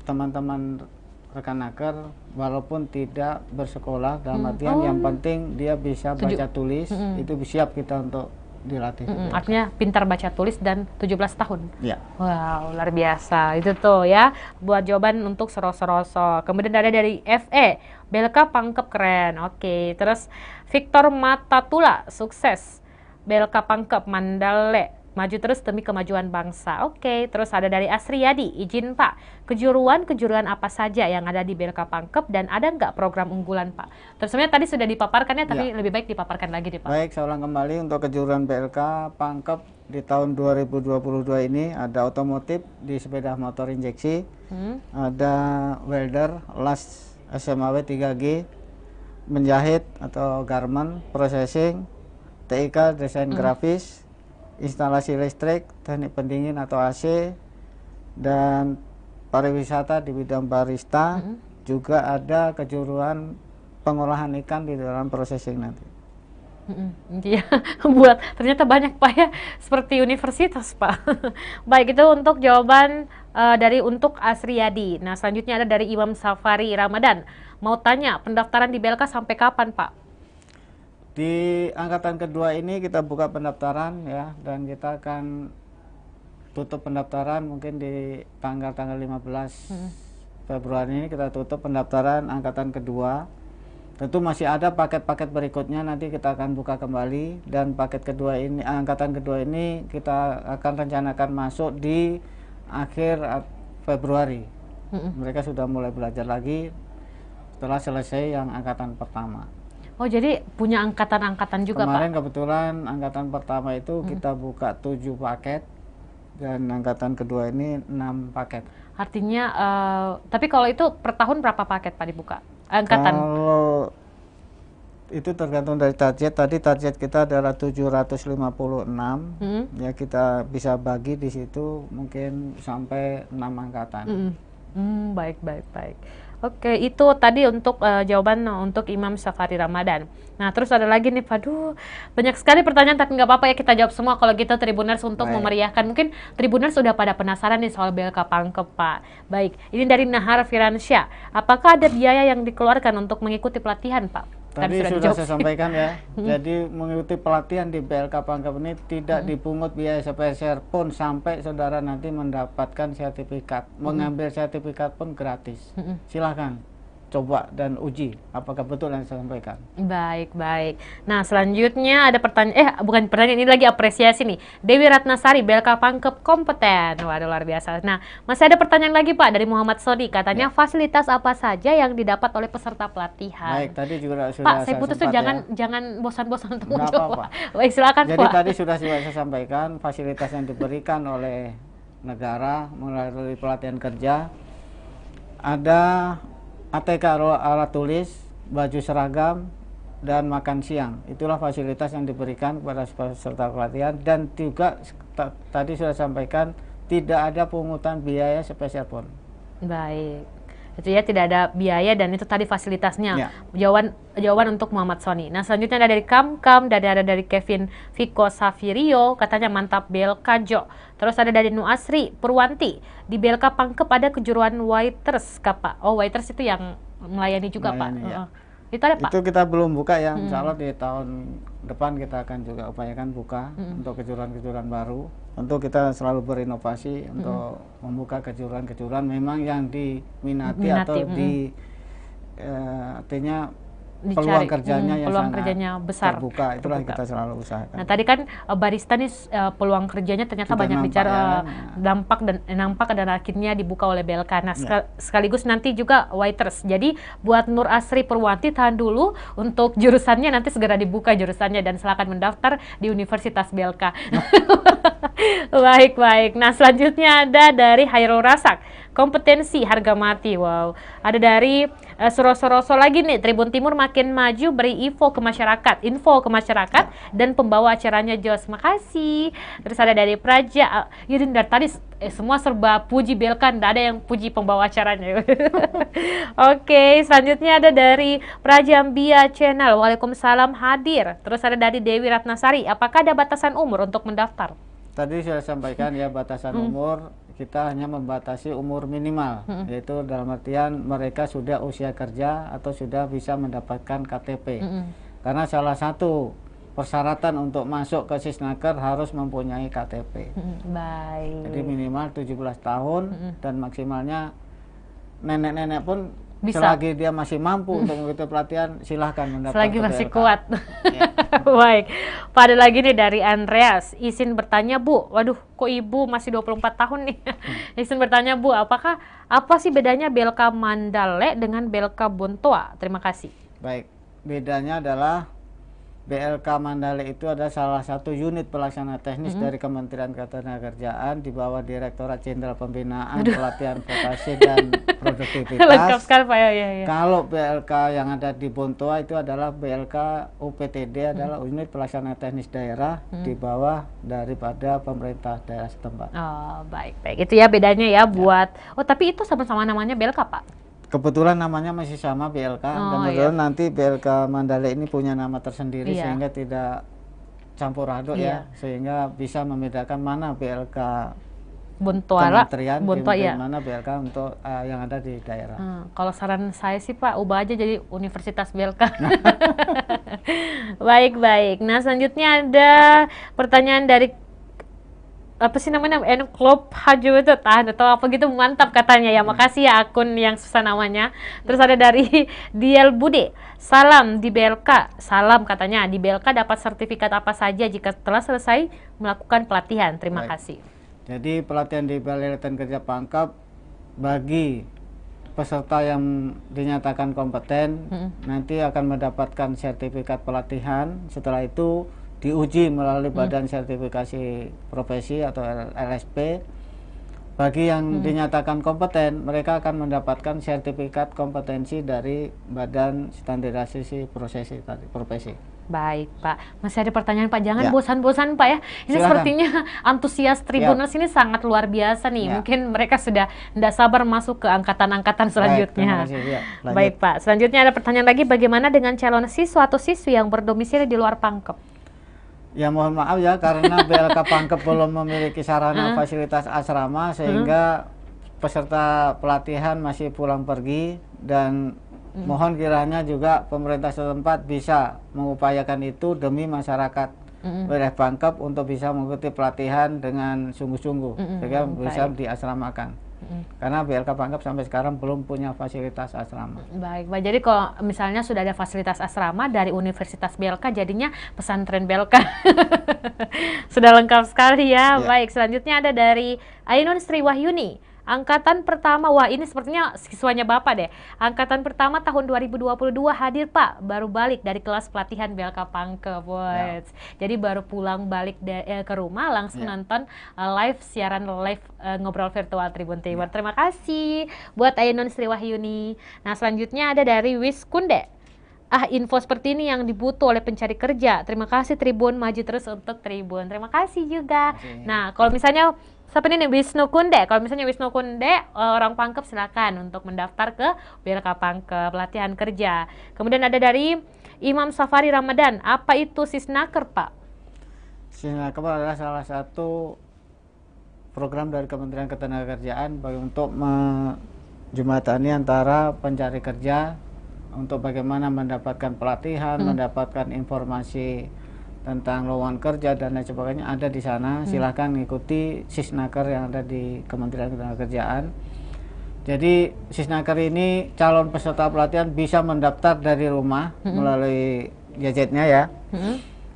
teman-teman Rekaнаker walaupun tidak bersekolah, dalam artian yang penting dia bisa baca tulis, itu siap kita untuk dilatih. Artinya pintar baca tulis dan 17 tahun. Ya. Wow, luar biasa. Itu tuh ya, buat jawaban untuk Soroso. Kemudian ada dari FE, Belka Pangkep keren. Oke, terus Victor Matatula, sukses. Belka Pangkep Mandale, maju terus demi kemajuan bangsa. Oke, terus ada dari Asriyadi, izin Pak, kejuruan apa saja yang ada di Belka Pangkep dan ada nggak program unggulan Pak? Terus sebenarnya tadi sudah dipaparkan ya, tapi lebih baik dipaparkan lagi deh Pak. Baik, saya ulang kembali untuk kejuruan BLK Pangkep di tahun 2022 ini ada otomotif di sepeda motor injeksi, ada welder, las SMAW 3G, menjahit atau garment, processing, TIK, desain grafis, instalasi listrik, teknik pendingin atau AC, dan pariwisata di bidang barista. Juga ada kejuruan pengolahan ikan di dalam processing nanti. Iya, buat ternyata banyak Pak ya, seperti universitas Pak. Baik, itu untuk jawaban dari untuk Asriyadi. Nah, selanjutnya ada dari Imam Safari Ramadan. Mau tanya, pendaftaran di BLK sampai kapan Pak? Di angkatan kedua ini kita buka pendaftaran ya, dan kita akan tutup pendaftaran mungkin di tanggal 15 Februari ini kita tutup pendaftaran angkatan kedua. Tentu masih ada paket-paket berikutnya, nanti kita akan buka kembali, dan paket kedua ini, angkatan kedua ini kita akan rencanakan masuk di akhir Februari. Mereka sudah mulai belajar lagi setelah selesai yang angkatan pertama. Oh, jadi punya angkatan-angkatan juga Kemarin Pak? kebetulan angkatan pertama itu kita buka 7 paket, dan angkatan kedua ini 6 paket. Artinya, tapi kalau itu per tahun berapa paket Pak dibuka? Angkatan? Kalau itu tergantung dari target. Tadi target kita adalah 756, ya kita bisa bagi di situ mungkin sampai 6 angkatan. Baik. Oke, itu tadi untuk jawaban untuk Imam Safari Ramadan. Nah, terus ada lagi nih, aduh, banyak sekali pertanyaan, tapi nggak apa-apa ya, kita jawab semua kalau gitu Tribuners untuk memeriahkan. Mungkin Tribuners sudah pada penasaran nih soal BLK Pangkep Pak. Baik, ini dari Nahar Firansyah. Apakah ada biaya yang dikeluarkan untuk mengikuti pelatihan Pak? Tadi sudah saya sampaikan ya. Jadi mengikuti pelatihan di BLK Pangkep ini tidak dipungut biaya sepeser pun sampai saudara nanti mendapatkan sertifikat. Mengambil sertifikat pun gratis. Silahkan coba dan uji apakah betul yang saya sampaikan. Baik. Nah, selanjutnya ada pertanyaan, bukan pertanyaan, ini lagi apresiasi nih. Dewi Ratnasari, BLK Pangkep kompeten. Waduh, luar biasa. Nah, masih ada pertanyaan lagi Pak dari Muhammad Sodi. Katanya fasilitas apa saja yang didapat oleh peserta pelatihan? Baik, tadi juga sudah Pak, saya putus tuh jangan bosan-bosan untuk menjawab. Baik, silakan Jadi Pak. tadi sudah saya sampaikan fasilitas yang diberikan oleh negara melalui pelatihan kerja. Ada ATK alat tulis, baju seragam, dan makan siang. Itulah fasilitas yang diberikan kepada peserta pelatihan, dan juga tadi sudah sampaikan tidak ada pungutan biaya sepeser pun. Baik, itu ya, tidak ada biaya, dan itu tadi fasilitasnya. Jawaban untuk Muhammad Soni. Nah, selanjutnya ada dari Kam, dan ada dari Kevin Viko Safirio, katanya mantap BLK Jo. Terus ada dari Nuasri Purwanti, di BLK Pangkep ada kejuruan waiters Pak. Oh, waiters itu yang melayani juga Pak. Ya. Itu ada Pak? Itu kita belum buka ya, insya Allah di tahun depan kita akan juga upayakan buka untuk kejuruan-kejuruan baru. Tentu kita selalu berinovasi untuk membuka kejuruan-kejuruan memang yang diminati atau artinya peluang kerjanya yang sangat besar, terbuka. Itulah kita selalu usahakan. Nah, tadi kan barista nih peluang kerjanya ternyata sudah banyak bicara nampak dan akhirnya dibuka oleh BLK. Nah, sekaligus nanti juga waiters. Jadi buat Nur Asri Purwanti, tahan dulu untuk jurusannya, nanti segera dibuka jurusannya dan silakan mendaftar di Universitas BLK. Baik. Nah, selanjutnya ada dari Hairul Rasak, kompetensi harga mati. Wow, ada dari Soroso lagi nih, Tribun Timur makin maju, beri info ke masyarakat dan pembawa acaranya Jos. Makasih. Terus ada dari Praja, Yudin, dari tadi semua serba puji BLK, nggak ada yang puji pembawa acaranya. Oke, selanjutnya ada dari Prajambia Channel, Waalaikumsalam hadir. Terus ada dari Dewi Ratnasari, apakah ada batasan umur untuk mendaftar? Tadi saya sampaikan ya, batasan umur kita hanya membatasi umur minimal, yaitu dalam artian mereka sudah usia kerja atau sudah bisa mendapatkan KTP. Karena salah satu persyaratan untuk masuk ke Sisnaker harus mempunyai KTP. Baik. Jadi minimal 17 tahun dan maksimalnya nenek-nenek pun bisa. Selagi dia masih mampu untuk mengikuti pelatihan, silahkan mendaftar. Selagi masih PLK. kuat. Ya. Baik. Pak, ada lagi nih dari Andreas. Izin bertanya, Bu. Waduh, kok Ibu masih 24 tahun nih. Izin bertanya, Bu, apa sih bedanya BLK Mandale dengan BLK Bontoa? Terima kasih. Baik, bedanya adalah BLK Mandale itu adalah salah satu unit pelaksana teknis dari Kementerian Ketenagakerjaan di bawah Direktorat Jenderal Pembinaan, Pelatihan Vokasi dan Produktivitas. Lengkap sekali Pak ya. Kalau BLK yang ada di Bontoa itu adalah BLK UPTD, adalah unit pelaksana teknis daerah di bawah daripada pemerintah daerah setempat. Oh, baik. Itu ya bedanya ya buat. Oh, tapi itu sama-sama namanya BLK, Pak? Kebetulan namanya masih sama BLK, dan kebetulan nanti BLK Mandale ini punya nama tersendiri sehingga tidak campur aduk ya, sehingga bisa membedakan mana BLK kementerian, mana BLK untuk yang ada di daerah. Kalau saran saya sih Pak, ubah aja jadi Universitas BLK. Baik. Nah, selanjutnya ada pertanyaan dari apa sih namanya, Klub Haju itu atau apa gitu, mantap katanya ya. Makasih ya akun yang susah namanya. Terus ada dari Diel Bude, salam di BLK, salam katanya di BLK dapat sertifikat apa saja jika telah selesai melakukan pelatihan. Terima kasih. Jadi pelatihan di Balai Latihan Kerja Pangkep bagi peserta yang dinyatakan kompeten nanti akan mendapatkan sertifikat pelatihan. Setelah itu diuji melalui Badan Sertifikasi Profesi atau LSP. Bagi yang dinyatakan kompeten, mereka akan mendapatkan sertifikat kompetensi dari Badan Standarisasi Profesi. Baik Pak, masih ada pertanyaan Pak, jangan bosan-bosan Pak ya. Ini Silakan. sepertinya antusias Tribuners ini sangat luar biasa nih. Mungkin mereka sudah tidak sabar masuk ke angkatan-angkatan selanjutnya. Baik Pak, selanjutnya ada pertanyaan lagi, bagaimana dengan calon siswa atau siswi yang berdomisili di luar Pangkep? Ya mohon maaf ya, karena BLK Pangkep belum memiliki sarana fasilitas asrama, sehingga peserta pelatihan masih pulang pergi, dan mohon kiranya juga pemerintah setempat bisa mengupayakan itu demi masyarakat wilayah Pangkep untuk bisa mengikuti pelatihan dengan sungguh-sungguh, sehingga bisa diasramakan. Karena BLK Pangkep sampai sekarang belum punya fasilitas asrama. Baik, jadi kalau misalnya sudah ada fasilitas asrama dari Universitas BLK, jadinya pesantren BLK. Sudah lengkap sekali ya. Baik, selanjutnya ada dari Ainun Sri Wahyuni. Angkatan pertama, wah ini sepertinya siswanya Bapak deh. Angkatan pertama tahun 2022 hadir Pak, baru balik dari kelas pelatihan BLK Pangkep. Jadi baru pulang balik ke rumah, langsung nonton siaran live ngobrol virtual Tribun Timur. Terima kasih buat Ainun Sri Wahyuni. Nah, selanjutnya ada dari Wiskunde. Info seperti ini yang dibutuh oleh pencari kerja. Terima kasih Tribun, maju terus untuk Tribun. Terima kasih juga. Nah, kalau misalnya siapa ini Wisnu Kunde? Kalau misalnya Wisnu Kunde orang Pangkep, silakan untuk mendaftar ke BLK Pangkep pelatihan kerja. Kemudian ada dari Imam Safari Ramadan. Apa itu Sisnaker, Pak? Sisnaker adalah salah satu program dari Kementerian Ketenagakerjaan untuk menjembatani antara pencari kerja untuk bagaimana mendapatkan pelatihan, mendapatkan informasi tentang lowongan kerja dan lain sebagainya ada di sana. Silahkan mengikuti Sisnaker yang ada di Kementerian Ketenagakerjaan. Jadi Sisnaker ini calon peserta pelatihan bisa mendaftar dari rumah melalui gadgetnya ya.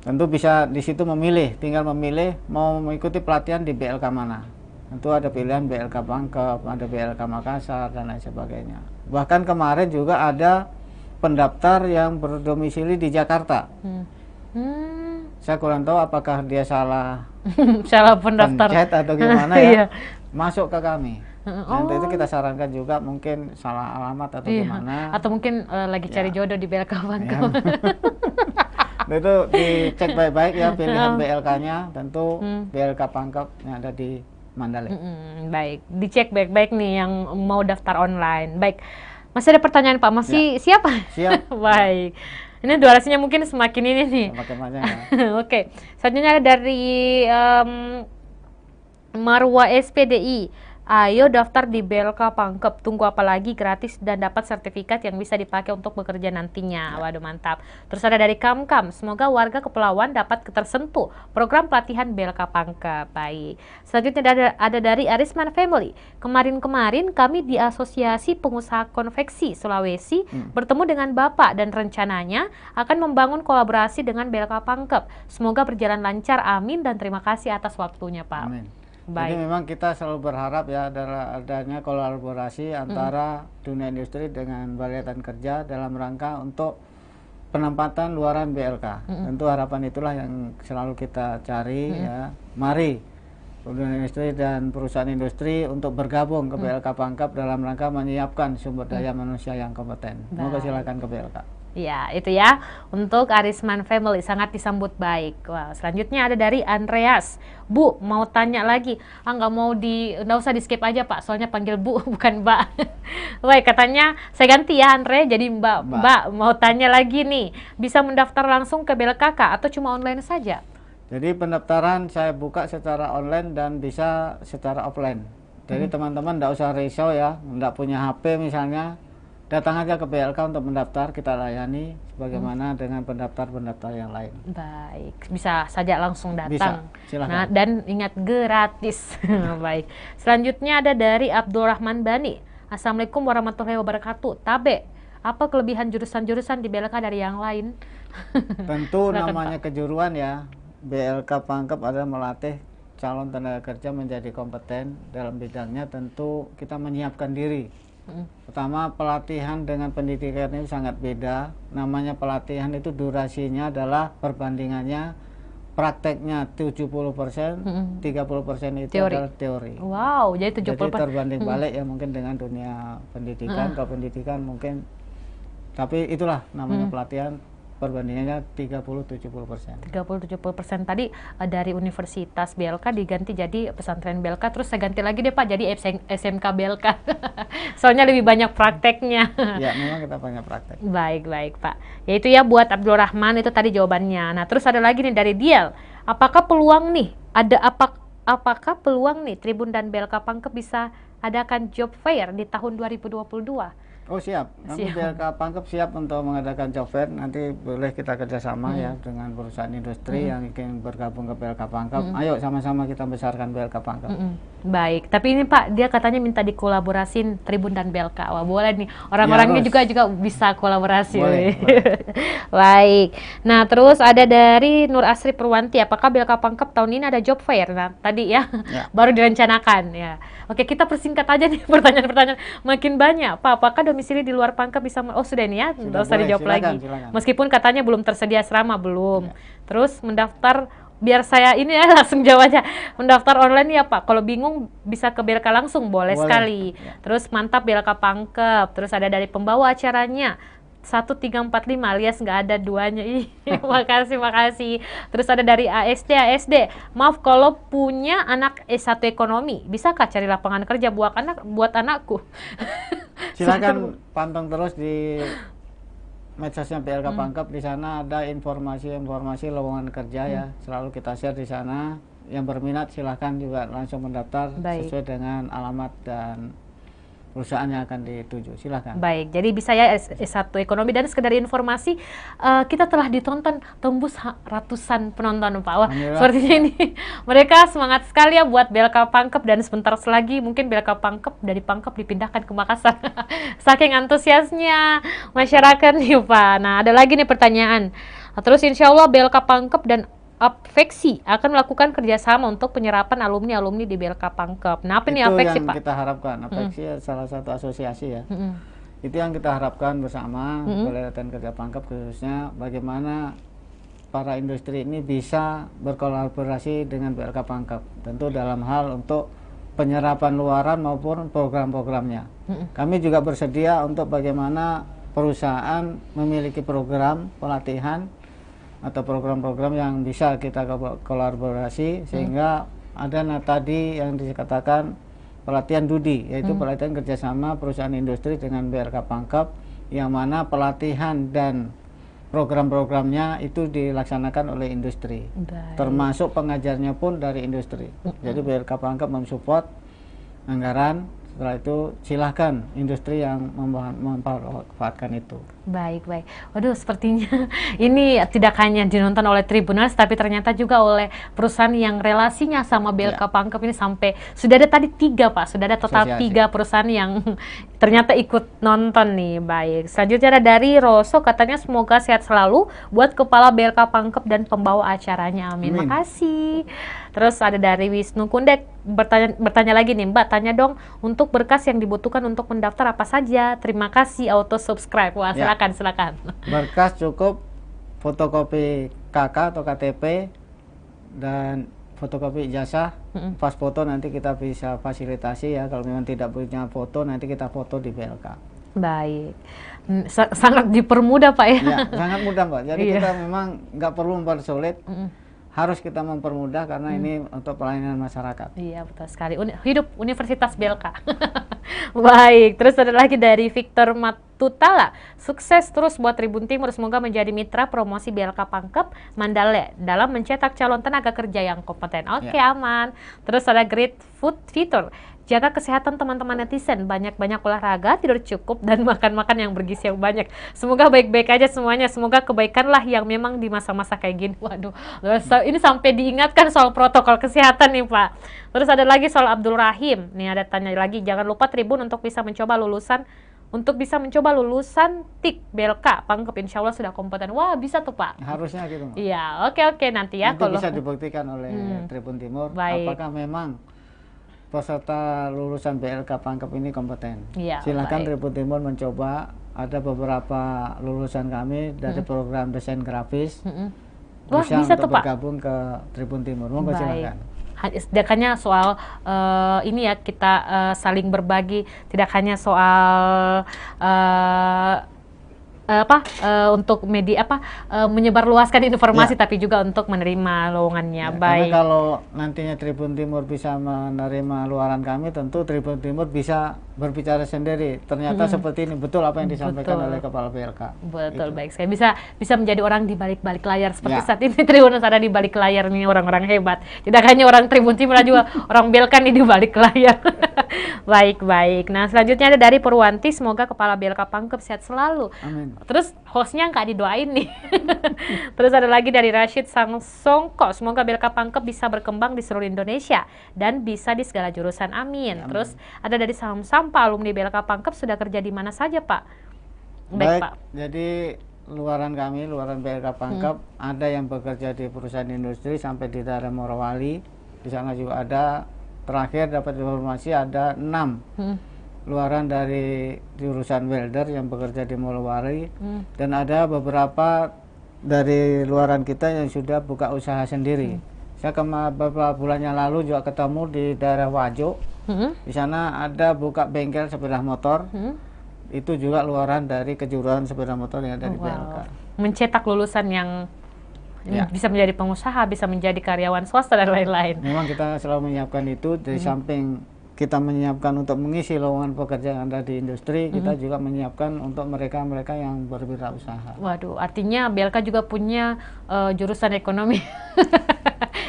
Tentu bisa di situ memilih, tinggal memilih mau mengikuti pelatihan di BLK mana. Tentu ada pilihan BLK Pangkep, ada BLK Makassar dan lain sebagainya. Bahkan kemarin juga ada pendaftar yang berdomisili di Jakarta. Saya kurang tahu apakah dia salah pendaftar pencet atau gimana ya. Masuk ke kami. Nanti itu kita sarankan juga mungkin salah alamat atau gimana. Atau mungkin lagi cari jodoh di BLK Pangkep. Nah, itu dicek baik-baik ya pilihan BLK-nya. Tentu BLK Pangkep yang ada di Mandale. Baik, dicek baik-baik nih yang mau daftar online. Baik, masih ada pertanyaan Pak? Masih siap? Siap. Baik. Ini durasinya mungkin semakin ini nih. Semakin panjang ya. Oke. Selanjutnya ada dari Marwa SPDI. Ayo daftar di BLK Pangkep, tunggu apa lagi, gratis dan dapat sertifikat yang bisa dipakai untuk bekerja nantinya. Waduh mantap. Terus ada dari Kamkam, semoga warga Kepulauan dapat tersentuh program pelatihan BLK Pangkep. Baik. Selanjutnya ada dari Arisman Family. Kemarin-kemarin kami di Asosiasi Pengusaha Konveksi Sulawesi bertemu dengan Bapak dan rencananya akan membangun kolaborasi dengan BLK Pangkep. Semoga berjalan lancar, amin, dan terima kasih atas waktunya Pak. Amin. Baik. Jadi memang kita selalu berharap ya adanya kolaborasi antara dunia industri dengan Balai Latihan Kerja dalam rangka untuk penempatan luaran BLK. Tentu harapan itulah yang selalu kita cari ya. Mari dunia industri dan perusahaan industri untuk bergabung ke BLK Pangkep dalam rangka menyiapkan sumber daya manusia yang kompeten. Moga silakan ke BLK. Ya, itu ya untuk Arisman Family, sangat disambut baik. Wah, selanjutnya ada dari Andreas. Bu, mau tanya lagi. Nggak usah di skip aja Pak, soalnya panggil Bu bukan Mbak. Baik, katanya saya ganti ya Andre jadi Mbak. Mau tanya lagi nih, bisa mendaftar langsung ke BLKK atau cuma online saja? Jadi pendaftaran saya buka secara online dan bisa secara offline. Jadi teman-teman nggak usah risau ya, nggak punya HP misalnya, datang aja ke BLK untuk mendaftar, kita layani sebagaimana dengan pendaftar-pendaftar yang lain. Baik, bisa saja langsung datang. Bisa, silakan. Nah, dan ingat gratis. Baik. Selanjutnya ada dari Abdurrahman Bani. Assalamualaikum warahmatullahi wabarakatuh. Tabe, apa kelebihan jurusan-jurusan di BLK dari yang lain? Tentu Silakan, namanya Pak. kejuruan ya. BLK Pangkep adalah melatih calon tenaga kerja menjadi kompeten dalam bidangnya. Tentu kita menyiapkan diri. Pertama, pelatihan dengan pendidikan ini sangat beda. Namanya pelatihan itu durasinya adalah perbandingannya prakteknya 70%, 30% itu adalah teori. Wow, jadi 70%. Jadi terbanding balik ya mungkin dengan dunia pendidikan. Kalau pendidikan mungkin, tapi itulah namanya pelatihan, perbandingannya 30-70%. 30-70% tadi dari Universitas BLK diganti jadi pesantren BLK, terus saya ganti lagi deh Pak jadi SMK BLK. Soalnya lebih banyak prakteknya. Ya, memang kita banyak praktek. Baik Pak. Yaitu ya buat Abdul Rahman, itu tadi jawabannya. Nah, terus ada lagi nih dari Dial. Apakah peluang nih apakah peluang nih Tribun dan BLK Pangkep bisa adakan job fair di tahun 2022? Oh siap, kami BLK Pangkep siap untuk mengadakan job fair. Nanti boleh kita kerjasama ya dengan perusahaan industri yang ingin bergabung ke BLK Pangkep. Ayo sama-sama kita besarkan BLK Pangkep. Baik, tapi ini Pak, dia katanya minta dikolaborasin Tribun dan BLK. Wah boleh nih, orang-orangnya juga bisa kolaborasi. Boleh. Baik, nah terus ada dari Nur Asri Purwanti, apakah BLK Pangkep tahun ini ada job fair? Nah tadi ya, baru direncanakan ya. Oke, kita persingkat aja nih pertanyaan-pertanyaan makin banyak Pak. Apakah domisili di luar Pangkep bisa, oh sudah ini ya, nggak usah dijawab lagi. Silakan. Meskipun katanya belum tersedia asrama, belum. Terus mendaftar, biar saya ini ya langsung jawab aja. Mendaftar online ya Pak, kalau bingung bisa ke BLK langsung, boleh sekali. Terus mantap BLK Pangkep. Terus ada dari pembawa acaranya 1345 alias nggak ada duanya. Makasih. Terus ada dari ASD. Maaf kalau punya anak S1 ekonomi, bisakah cari lapangan kerja buat anakku? Silakan pantang terus di medsosnya BLK Pangkep. Di sana ada informasi lowongan kerja ya. Selalu kita share di sana. Yang berminat silahkan juga langsung mendaftar sesuai dengan alamat dan perusahaan yang akan dituju. Silahkan. Baik, jadi bisa ya S1 ekonomi. Dan sekedar informasi, kita telah ditonton tembus ratusan penonton Pak. Wah, sepertinya ini mereka semangat sekali ya buat BLK Pangkep, dan sebentar lagi mungkin BLK Pangkep dari Pangkep dipindahkan ke Makassar. Saking antusiasnya masyarakat nih Pak. Nah, ada lagi nih pertanyaan. Terus insya Allah BLK Pangkep dan Apveksi akan melakukan kerjasama untuk penyerapan alumni-alumni di BLK Pangkep. Nah, apa nih Apveksi Pak? Itu yang kita harapkan. Apveksi salah satu asosiasi ya. Itu yang kita harapkan bersama Balai Latihan Kerja Pangkep, khususnya bagaimana para industri ini bisa berkolaborasi dengan BLK Pangkep. Tentu dalam hal untuk penyerapan luaran maupun program-programnya. Kami juga bersedia untuk bagaimana perusahaan memiliki program pelatihan atau program-program yang bisa kita kolaborasi, sehingga ada tadi yang dikatakan pelatihan DUDI, yaitu pelatihan kerjasama perusahaan industri dengan BLK Pangkep, yang mana pelatihan dan program-programnya itu dilaksanakan oleh industri. Termasuk pengajarnya pun dari industri. Jadi BLK Pangkep mensupport anggaran. Setelah itu silahkan industri yang memanfaatkan itu. Baik. Waduh, sepertinya ini tidak hanya dinonton oleh Tribuners, tapi ternyata juga oleh perusahaan yang relasinya sama BLK Pangkep ini sampai sudah ada tadi 3 Pak, sudah ada total 3 perusahaan yang ternyata ikut nonton nih. Baik, selanjutnya ada dari Roso, katanya semoga sehat selalu buat Kepala BLK Pangkep dan pembawa acaranya. Amin. Makasih. Terus ada dari Wisnu Kundek, bertanya lagi nih, Mbak, tanya dong untuk berkas yang dibutuhkan untuk mendaftar apa saja. Terima kasih, auto subscribe. Wah, silakan. Berkas cukup fotokopi KK atau KTP dan fotokopi ijazah. Pas foto nanti kita bisa fasilitasi ya. Kalau memang tidak punya foto, nanti kita foto di BLK. Baik, sangat dipermudah Pak ya. Ya, sangat mudah Mbak. Jadi kita memang nggak perlu mempersulit. Harus kita mempermudah karena ini untuk pelayanan masyarakat. Iya, betul sekali. Hidup Universitas BLK. Baik, terus ada lagi dari Victor Matutala. Sukses terus buat Tribun Timur, semoga menjadi mitra promosi BLK Pangkep Mandale dalam mencetak calon tenaga kerja yang kompeten. Oke, aman. Terus ada Great Food Fitur. Jaga kesehatan teman-teman netizen, banyak-banyak olahraga, tidur cukup, dan makan-makan yang bergizi yang banyak. Semoga baik-baik aja semuanya, semoga kebaikanlah yang memang di masa-masa kayak gini. Waduh, ini sampai diingatkan soal protokol kesehatan nih Pak. Terus ada lagi soal Abdul Rahim, nih ada tanya lagi, jangan lupa Tribun untuk bisa mencoba lulusan TIK BLK Pangkep, insya Allah sudah kompeten. Wah, bisa tuh Pak. Harusnya gitu. Iya, oke nanti ya. Nanti bisa dibuktikan oleh Tribun Timur, apakah memang peserta lulusan BLK Pangkep ini kompeten. Ya, silakan Tribun Timur mencoba. Ada beberapa lulusan kami dari program desain grafis. Wah, bisa untuk tuh Pak bergabung ke Tribun Timur. Monggo silakan. Tidaknya soal ini ya, kita saling berbagi, tidak hanya soal untuk media menyebarluaskan informasi, tapi juga untuk menerima lowongannya. Baik. Karena kalau nantinya Tribun Timur bisa menerima luaran kami, tentu Tribun Timur bisa berbicara sendiri. Ternyata seperti ini, betul apa yang disampaikan oleh Kepala BLK. Betul, baik. Saya bisa menjadi orang di balik layar seperti saat ini Tribuners ada di balik layar nih, orang-orang hebat. Tidak hanya orang Tribun Timur, juga orang BLK nih di balik layar. Baik. Nah, selanjutnya ada dari Purwanti, semoga Kepala BLK Pangkep sehat selalu. Amin. Terus hostnya nggak didoain nih. Terus ada lagi dari Rashid Sangsongko, semoga BLK Pangkep bisa berkembang di seluruh Indonesia dan bisa di segala jurusan. Amin. Terus ada dari Saham Sampah, alumni BLK Pangkep sudah kerja di mana saja Pak? Baik Pak. Jadi luaran BLK Pangkep ada yang bekerja di perusahaan industri sampai di daerah Morowali. Di sana juga ada, terakhir dapat informasi ada 6 luaran dari jurusan welder yang bekerja di Morowali, dan ada beberapa dari luaran kita yang sudah buka usaha sendiri. Saya beberapa bulan yang lalu juga ketemu di daerah Wajo. Di sana ada buka bengkel sepeda motor. Itu juga luaran dari kejuruan sepeda motor yang ada di BLK. Mencetak lulusan yang bisa menjadi pengusaha, bisa menjadi karyawan swasta dan lain-lain. Memang kita selalu menyiapkan itu, dari samping kita menyiapkan untuk mengisi lowongan pekerjaan yang ada di industri, kita juga menyiapkan untuk mereka-mereka yang berwirausaha. Waduh, artinya BLK juga punya jurusan ekonomi.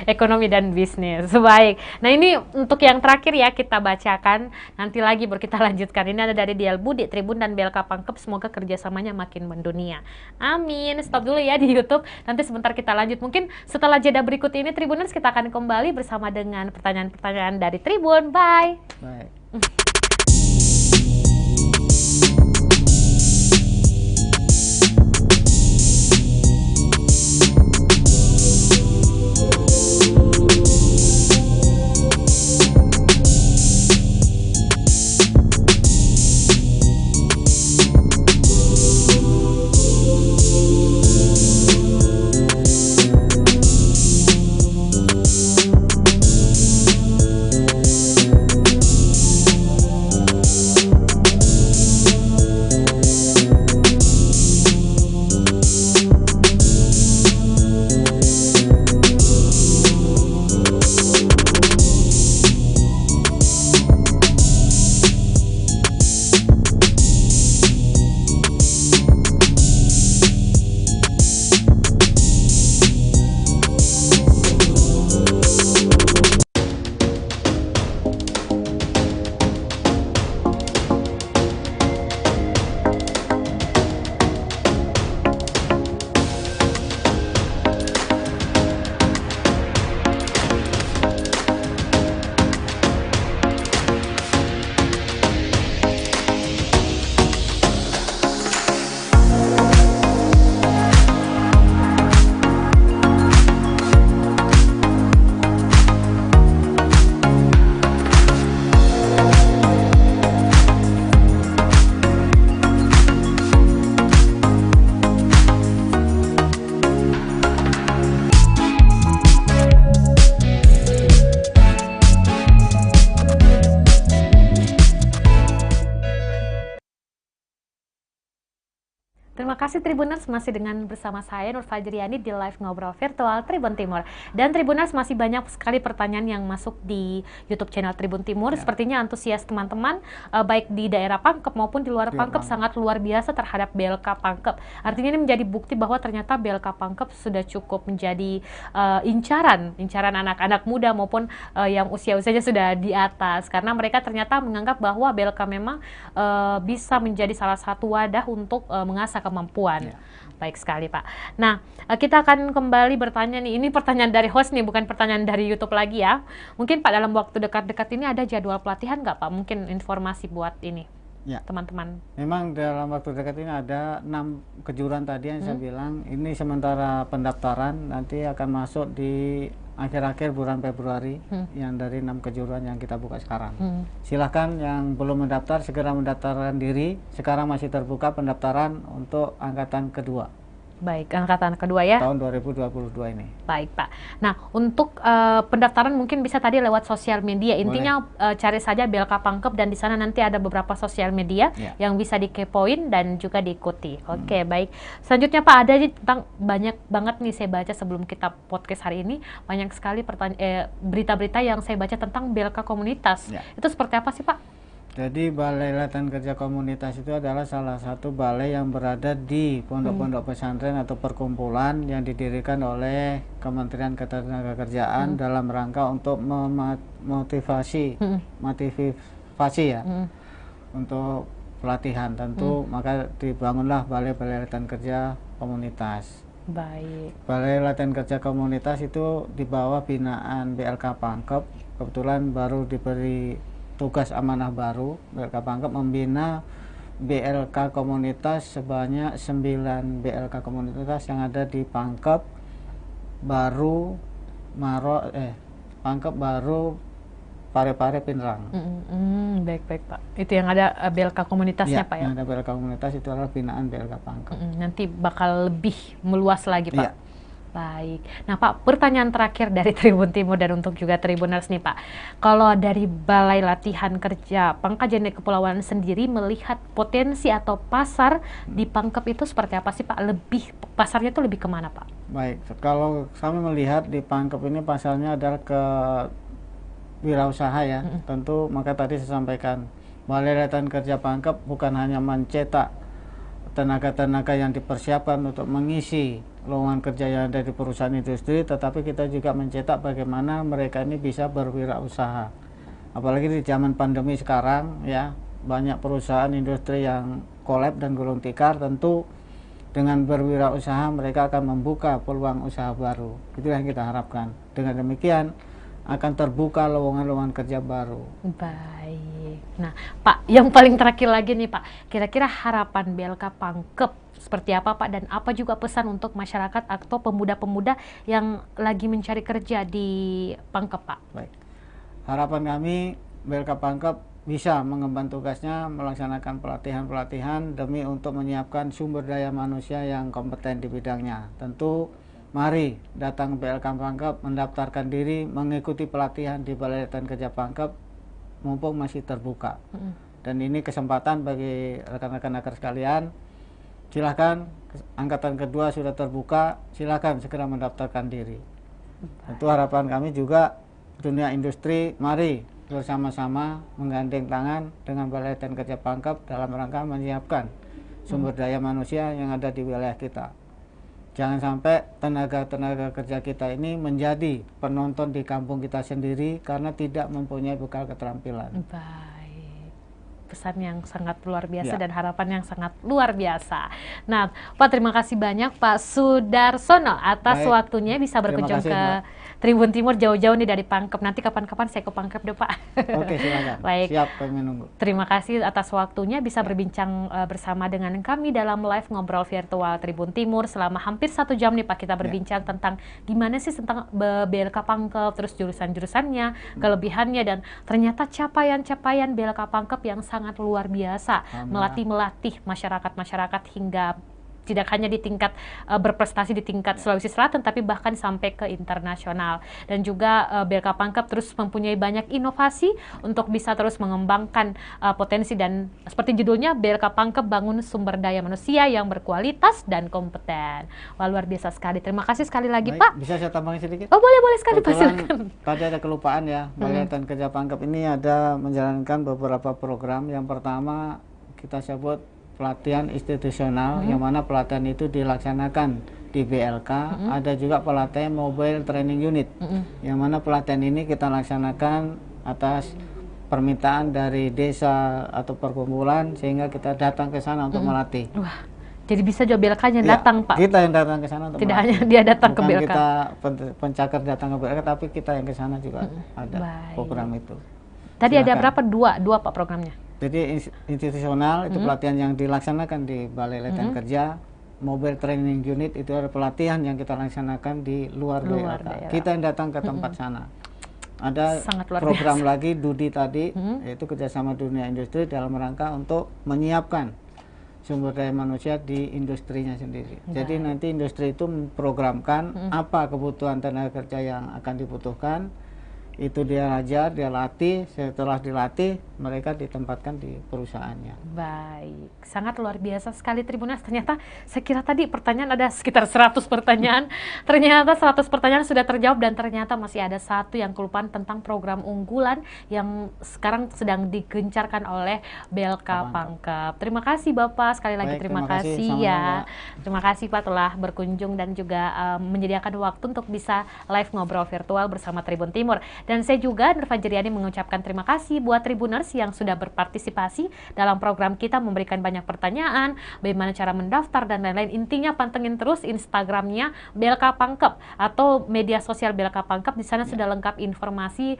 Ekonomi dan bisnis. Baik. Nah, ini untuk yang terakhir ya, kita bacakan. Nanti lagi baru kita lanjutkan. Ini ada dari Dial Budi, Tribun dan BLK Pangkep, semoga kerjasamanya makin mendunia. Amin. Stop dulu ya di YouTube. Nanti sebentar kita lanjut. Mungkin setelah jeda berikut ini, Tribuners, kita akan kembali bersama dengan pertanyaan-pertanyaan dari Tribun. Bye. Baik. terima kasih Tribuners, masih dengan bersama saya Nur Fajriani di live ngobrol virtual Tribun Timur. Dan Tribuners, masih banyak sekali pertanyaan yang masuk di YouTube channel Tribun Timur. Sepertinya antusias teman-teman baik di daerah Pangkep maupun di luar Pangkep sangat luar biasa terhadap BLK Pangkep. Artinya ini menjadi bukti bahwa ternyata BLK Pangkep sudah cukup menjadi incaran anak-anak muda maupun yang usia-usianya sudah di atas, karena mereka ternyata menganggap bahwa BLK memang bisa menjadi salah satu wadah untuk mengasah kemampuan. Baik sekali Pak. Nah, kita akan kembali bertanya nih, ini pertanyaan dari host nih, bukan pertanyaan dari YouTube lagi ya. Mungkin Pak dalam waktu dekat-dekat ini ada jadwal pelatihan nggak Pak? Mungkin informasi buat ini teman-teman. Memang dalam waktu dekat ini ada 6 kejuaraan tadi yang saya bilang. Ini sementara pendaftaran, nanti akan masuk di akhir-akhir bulan Februari, yang dari 6 kejuaraan yang kita buka sekarang. Silahkan yang belum mendaftar segera mendaftarkan diri. Sekarang masih terbuka pendaftaran untuk angkatan kedua. Baik, angkatan kedua ya. Tahun 2022 ini. Baik Pak. Nah, untuk pendaftaran mungkin bisa tadi lewat sosial media. Intinya cari saja BLK Pangkep dan di sana nanti ada beberapa sosial media yang bisa dikepoin dan juga diikuti. Oke, baik. Selanjutnya Pak, ada tentang banyak banget nih saya baca sebelum kita podcast hari ini, banyak sekali berita-berita yang saya baca tentang BLK komunitas. Itu seperti apa sih Pak? Jadi Balai Latihan Kerja Komunitas itu adalah salah satu balai yang berada di pondok-pondok pesantren atau perkumpulan yang didirikan oleh Kementerian Ketenagakerjaan dalam rangka untuk memotivasi ya untuk pelatihan tentu. Maka dibangunlah Balai Latihan Kerja Komunitas. Baik. Balai Latihan Kerja Komunitas itu di bawah binaan BLK Pangkep. Kebetulan baru diberi tugas amanah baru. BLK Pangkep membina BLK komunitas sebanyak 9 BLK komunitas yang ada di Pangkep, Baru, Pangkep, Baru, Parepare, Pinrang. Baik Pak. Itu yang ada BLK komunitasnya Pak ya? Yang ada BLK komunitas itu adalah binaan BLK Pangkep. Nanti bakal lebih meluas lagi Pak. Baik. Nah Pak, pertanyaan terakhir dari Tribun Timur dan untuk juga Tribuners nih Pak. Kalau dari Balai Latihan Kerja Pangkajan Kepulauan sendiri melihat potensi atau pasar di Pangkep itu seperti apa sih Pak? Pasarnya itu lebih kemana Pak? Baik, kalau kami melihat di Pangkep ini pasarnya adalah ke wirausaha ya. Tentu maka tadi saya sampaikan Balai Latihan Kerja Pangkep bukan hanya mencetak tenaga-tenaga yang dipersiapkan untuk mengisi lowongan kerja yang ada di perusahaan industri, tetapi kita juga mencetak bagaimana mereka ini bisa berwirausaha. Apalagi di zaman pandemi sekarang ya, banyak perusahaan industri yang kolab dan gulung tikar. Tentu dengan berwirausaha mereka akan membuka peluang usaha baru. Itu yang kita harapkan. Dengan demikian akan terbuka lowongan-lowongan kerja baru. Baik. Nah Pak, yang paling terakhir lagi nih Pak, kira-kira harapan BLK Pangkep seperti apa Pak, dan apa juga pesan untuk masyarakat atau pemuda-pemuda yang lagi mencari kerja di Pangkep Pak? Baik. Harapan kami BLK Pangkep bisa mengemban tugasnya melaksanakan pelatihan-pelatihan demi untuk menyiapkan sumber daya manusia yang kompeten di bidangnya. Tentu mari datang BLK Pangkep, mendaftarkan diri, mengikuti pelatihan di Balai Latihan Kerja Pangkep mumpung masih terbuka. Dan ini kesempatan bagi rekan-rekan nakes sekalian. Silahkan, angkatan kedua sudah terbuka, silahkan segera mendaftarkan diri. Itu harapan kami juga dunia industri, mari bersama-sama menggandeng tangan dengan Balai Latihan Kerja Pangkep dalam rangka menyiapkan sumber daya manusia yang ada di wilayah kita. Jangan sampai tenaga-tenaga kerja kita ini menjadi penonton di kampung kita sendiri karena tidak mempunyai bekal keterampilan. Baik. Pesan yang sangat luar biasa dan harapan yang sangat luar biasa. Nah, Pak, terima kasih banyak Pak Sudarsono atas waktunya bisa berkunjung ke Tribun Timur jauh-jauh nih dari Pangkep. Nanti kapan-kapan saya ke Pangkep deh Pak. Oke, silakan. Baik. Siap, kami menunggu. Terima kasih atas waktunya bisa berbincang bersama dengan kami dalam live ngobrol virtual Tribun Timur selama hampir 1 jam nih Pak, kita berbincang tentang gimana sih tentang BLK Pangkep, terus jurusan-jurusannya, kelebihannya, dan ternyata capaian-capaian BLK Pangkep yang sangat luar biasa, melatih masyarakat-masyarakat hingga tidak hanya di tingkat berprestasi di tingkat Sulawesi Selatan, tapi bahkan sampai ke internasional. Dan juga BLK Pangkep terus mempunyai banyak inovasi untuk bisa terus mengembangkan potensi, dan seperti judulnya, BLK Pangkep bangun sumber daya manusia yang berkualitas dan kompeten. Wah, luar biasa sekali. Terima kasih sekali lagi, Baik, Pak. bisa saya tambahin sedikit? Oh, boleh sekali, Pak. Kebetulan Silakan. tadi ada kelupaan ya, Balai Latihan Kerja Pangkep ini ada menjalankan beberapa program. Yang pertama kita sebut pelatihan institusional, yang mana pelatihan itu dilaksanakan di BLK. Ada juga pelatihan Mobile Training Unit, yang mana pelatihan ini kita laksanakan atas permintaan dari desa atau perkumpulan, sehingga kita datang ke sana untuk melatih. Wah, jadi bisa juga BLK-nya Ya, datang, Pak. kita yang datang ke sana untuk Tidak melatih. hanya dia datang Bukan ke BLK. kita pencakar datang ke BLK, tapi kita yang ke sana juga ada Baik. program itu. Tadi ada Silakan. berapa? Dua Pak programnya. Jadi institusional itu pelatihan yang dilaksanakan di Balai Latihan Kerja. Mobile Training Unit itu ada pelatihan yang kita laksanakan di luar BLK. daerah. Kita yang datang ke tempat sana. Ada Sangat luar program lagi DUDI tadi, yaitu kerjasama dunia industri dalam rangka untuk menyiapkan sumber daya manusia di industrinya sendiri. Jadi nanti industri itu memprogramkan apa kebutuhan tenaga kerja yang akan dibutuhkan, itu dia ajar, dia latih, setelah dilatih mereka ditempatkan di perusahaannya. Baik, sangat luar biasa sekali Tribuners. Ternyata saya kira tadi pertanyaan ada sekitar 100 pertanyaan. Ternyata 100 pertanyaan sudah terjawab, dan ternyata masih ada satu yang kelupaan tentang program unggulan yang sekarang sedang digencarkan oleh BLK Pangkep. Terima kasih Bapak, sekali lagi Baik, terima terima kasih. kasih Sama-sama, ya. Mbak. Terima kasih Pak telah berkunjung dan juga menyediakan waktu untuk bisa live ngobrol virtual bersama Tribun Timur. Dan saya juga, Nur Fajriani, mengucapkan terima kasih buat Tribuners yang sudah berpartisipasi dalam program kita, memberikan banyak pertanyaan, bagaimana cara mendaftar dan lain-lain. Intinya pantengin terus Instagramnya BLK Pangkep atau media sosial BLK Pangkep. Di sana sudah lengkap informasi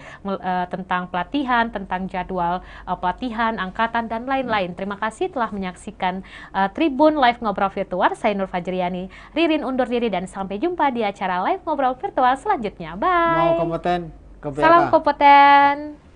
tentang pelatihan, tentang jadwal pelatihan, angkatan, dan lain-lain. Terima kasih telah menyaksikan Tribun Live Ngobrol Virtual. Saya Nur Fajriani, Ririn undur diri, dan sampai jumpa di acara Live Ngobrol Virtual selanjutnya. Bye. Mau kompeten ke BLK. Salam kompeten.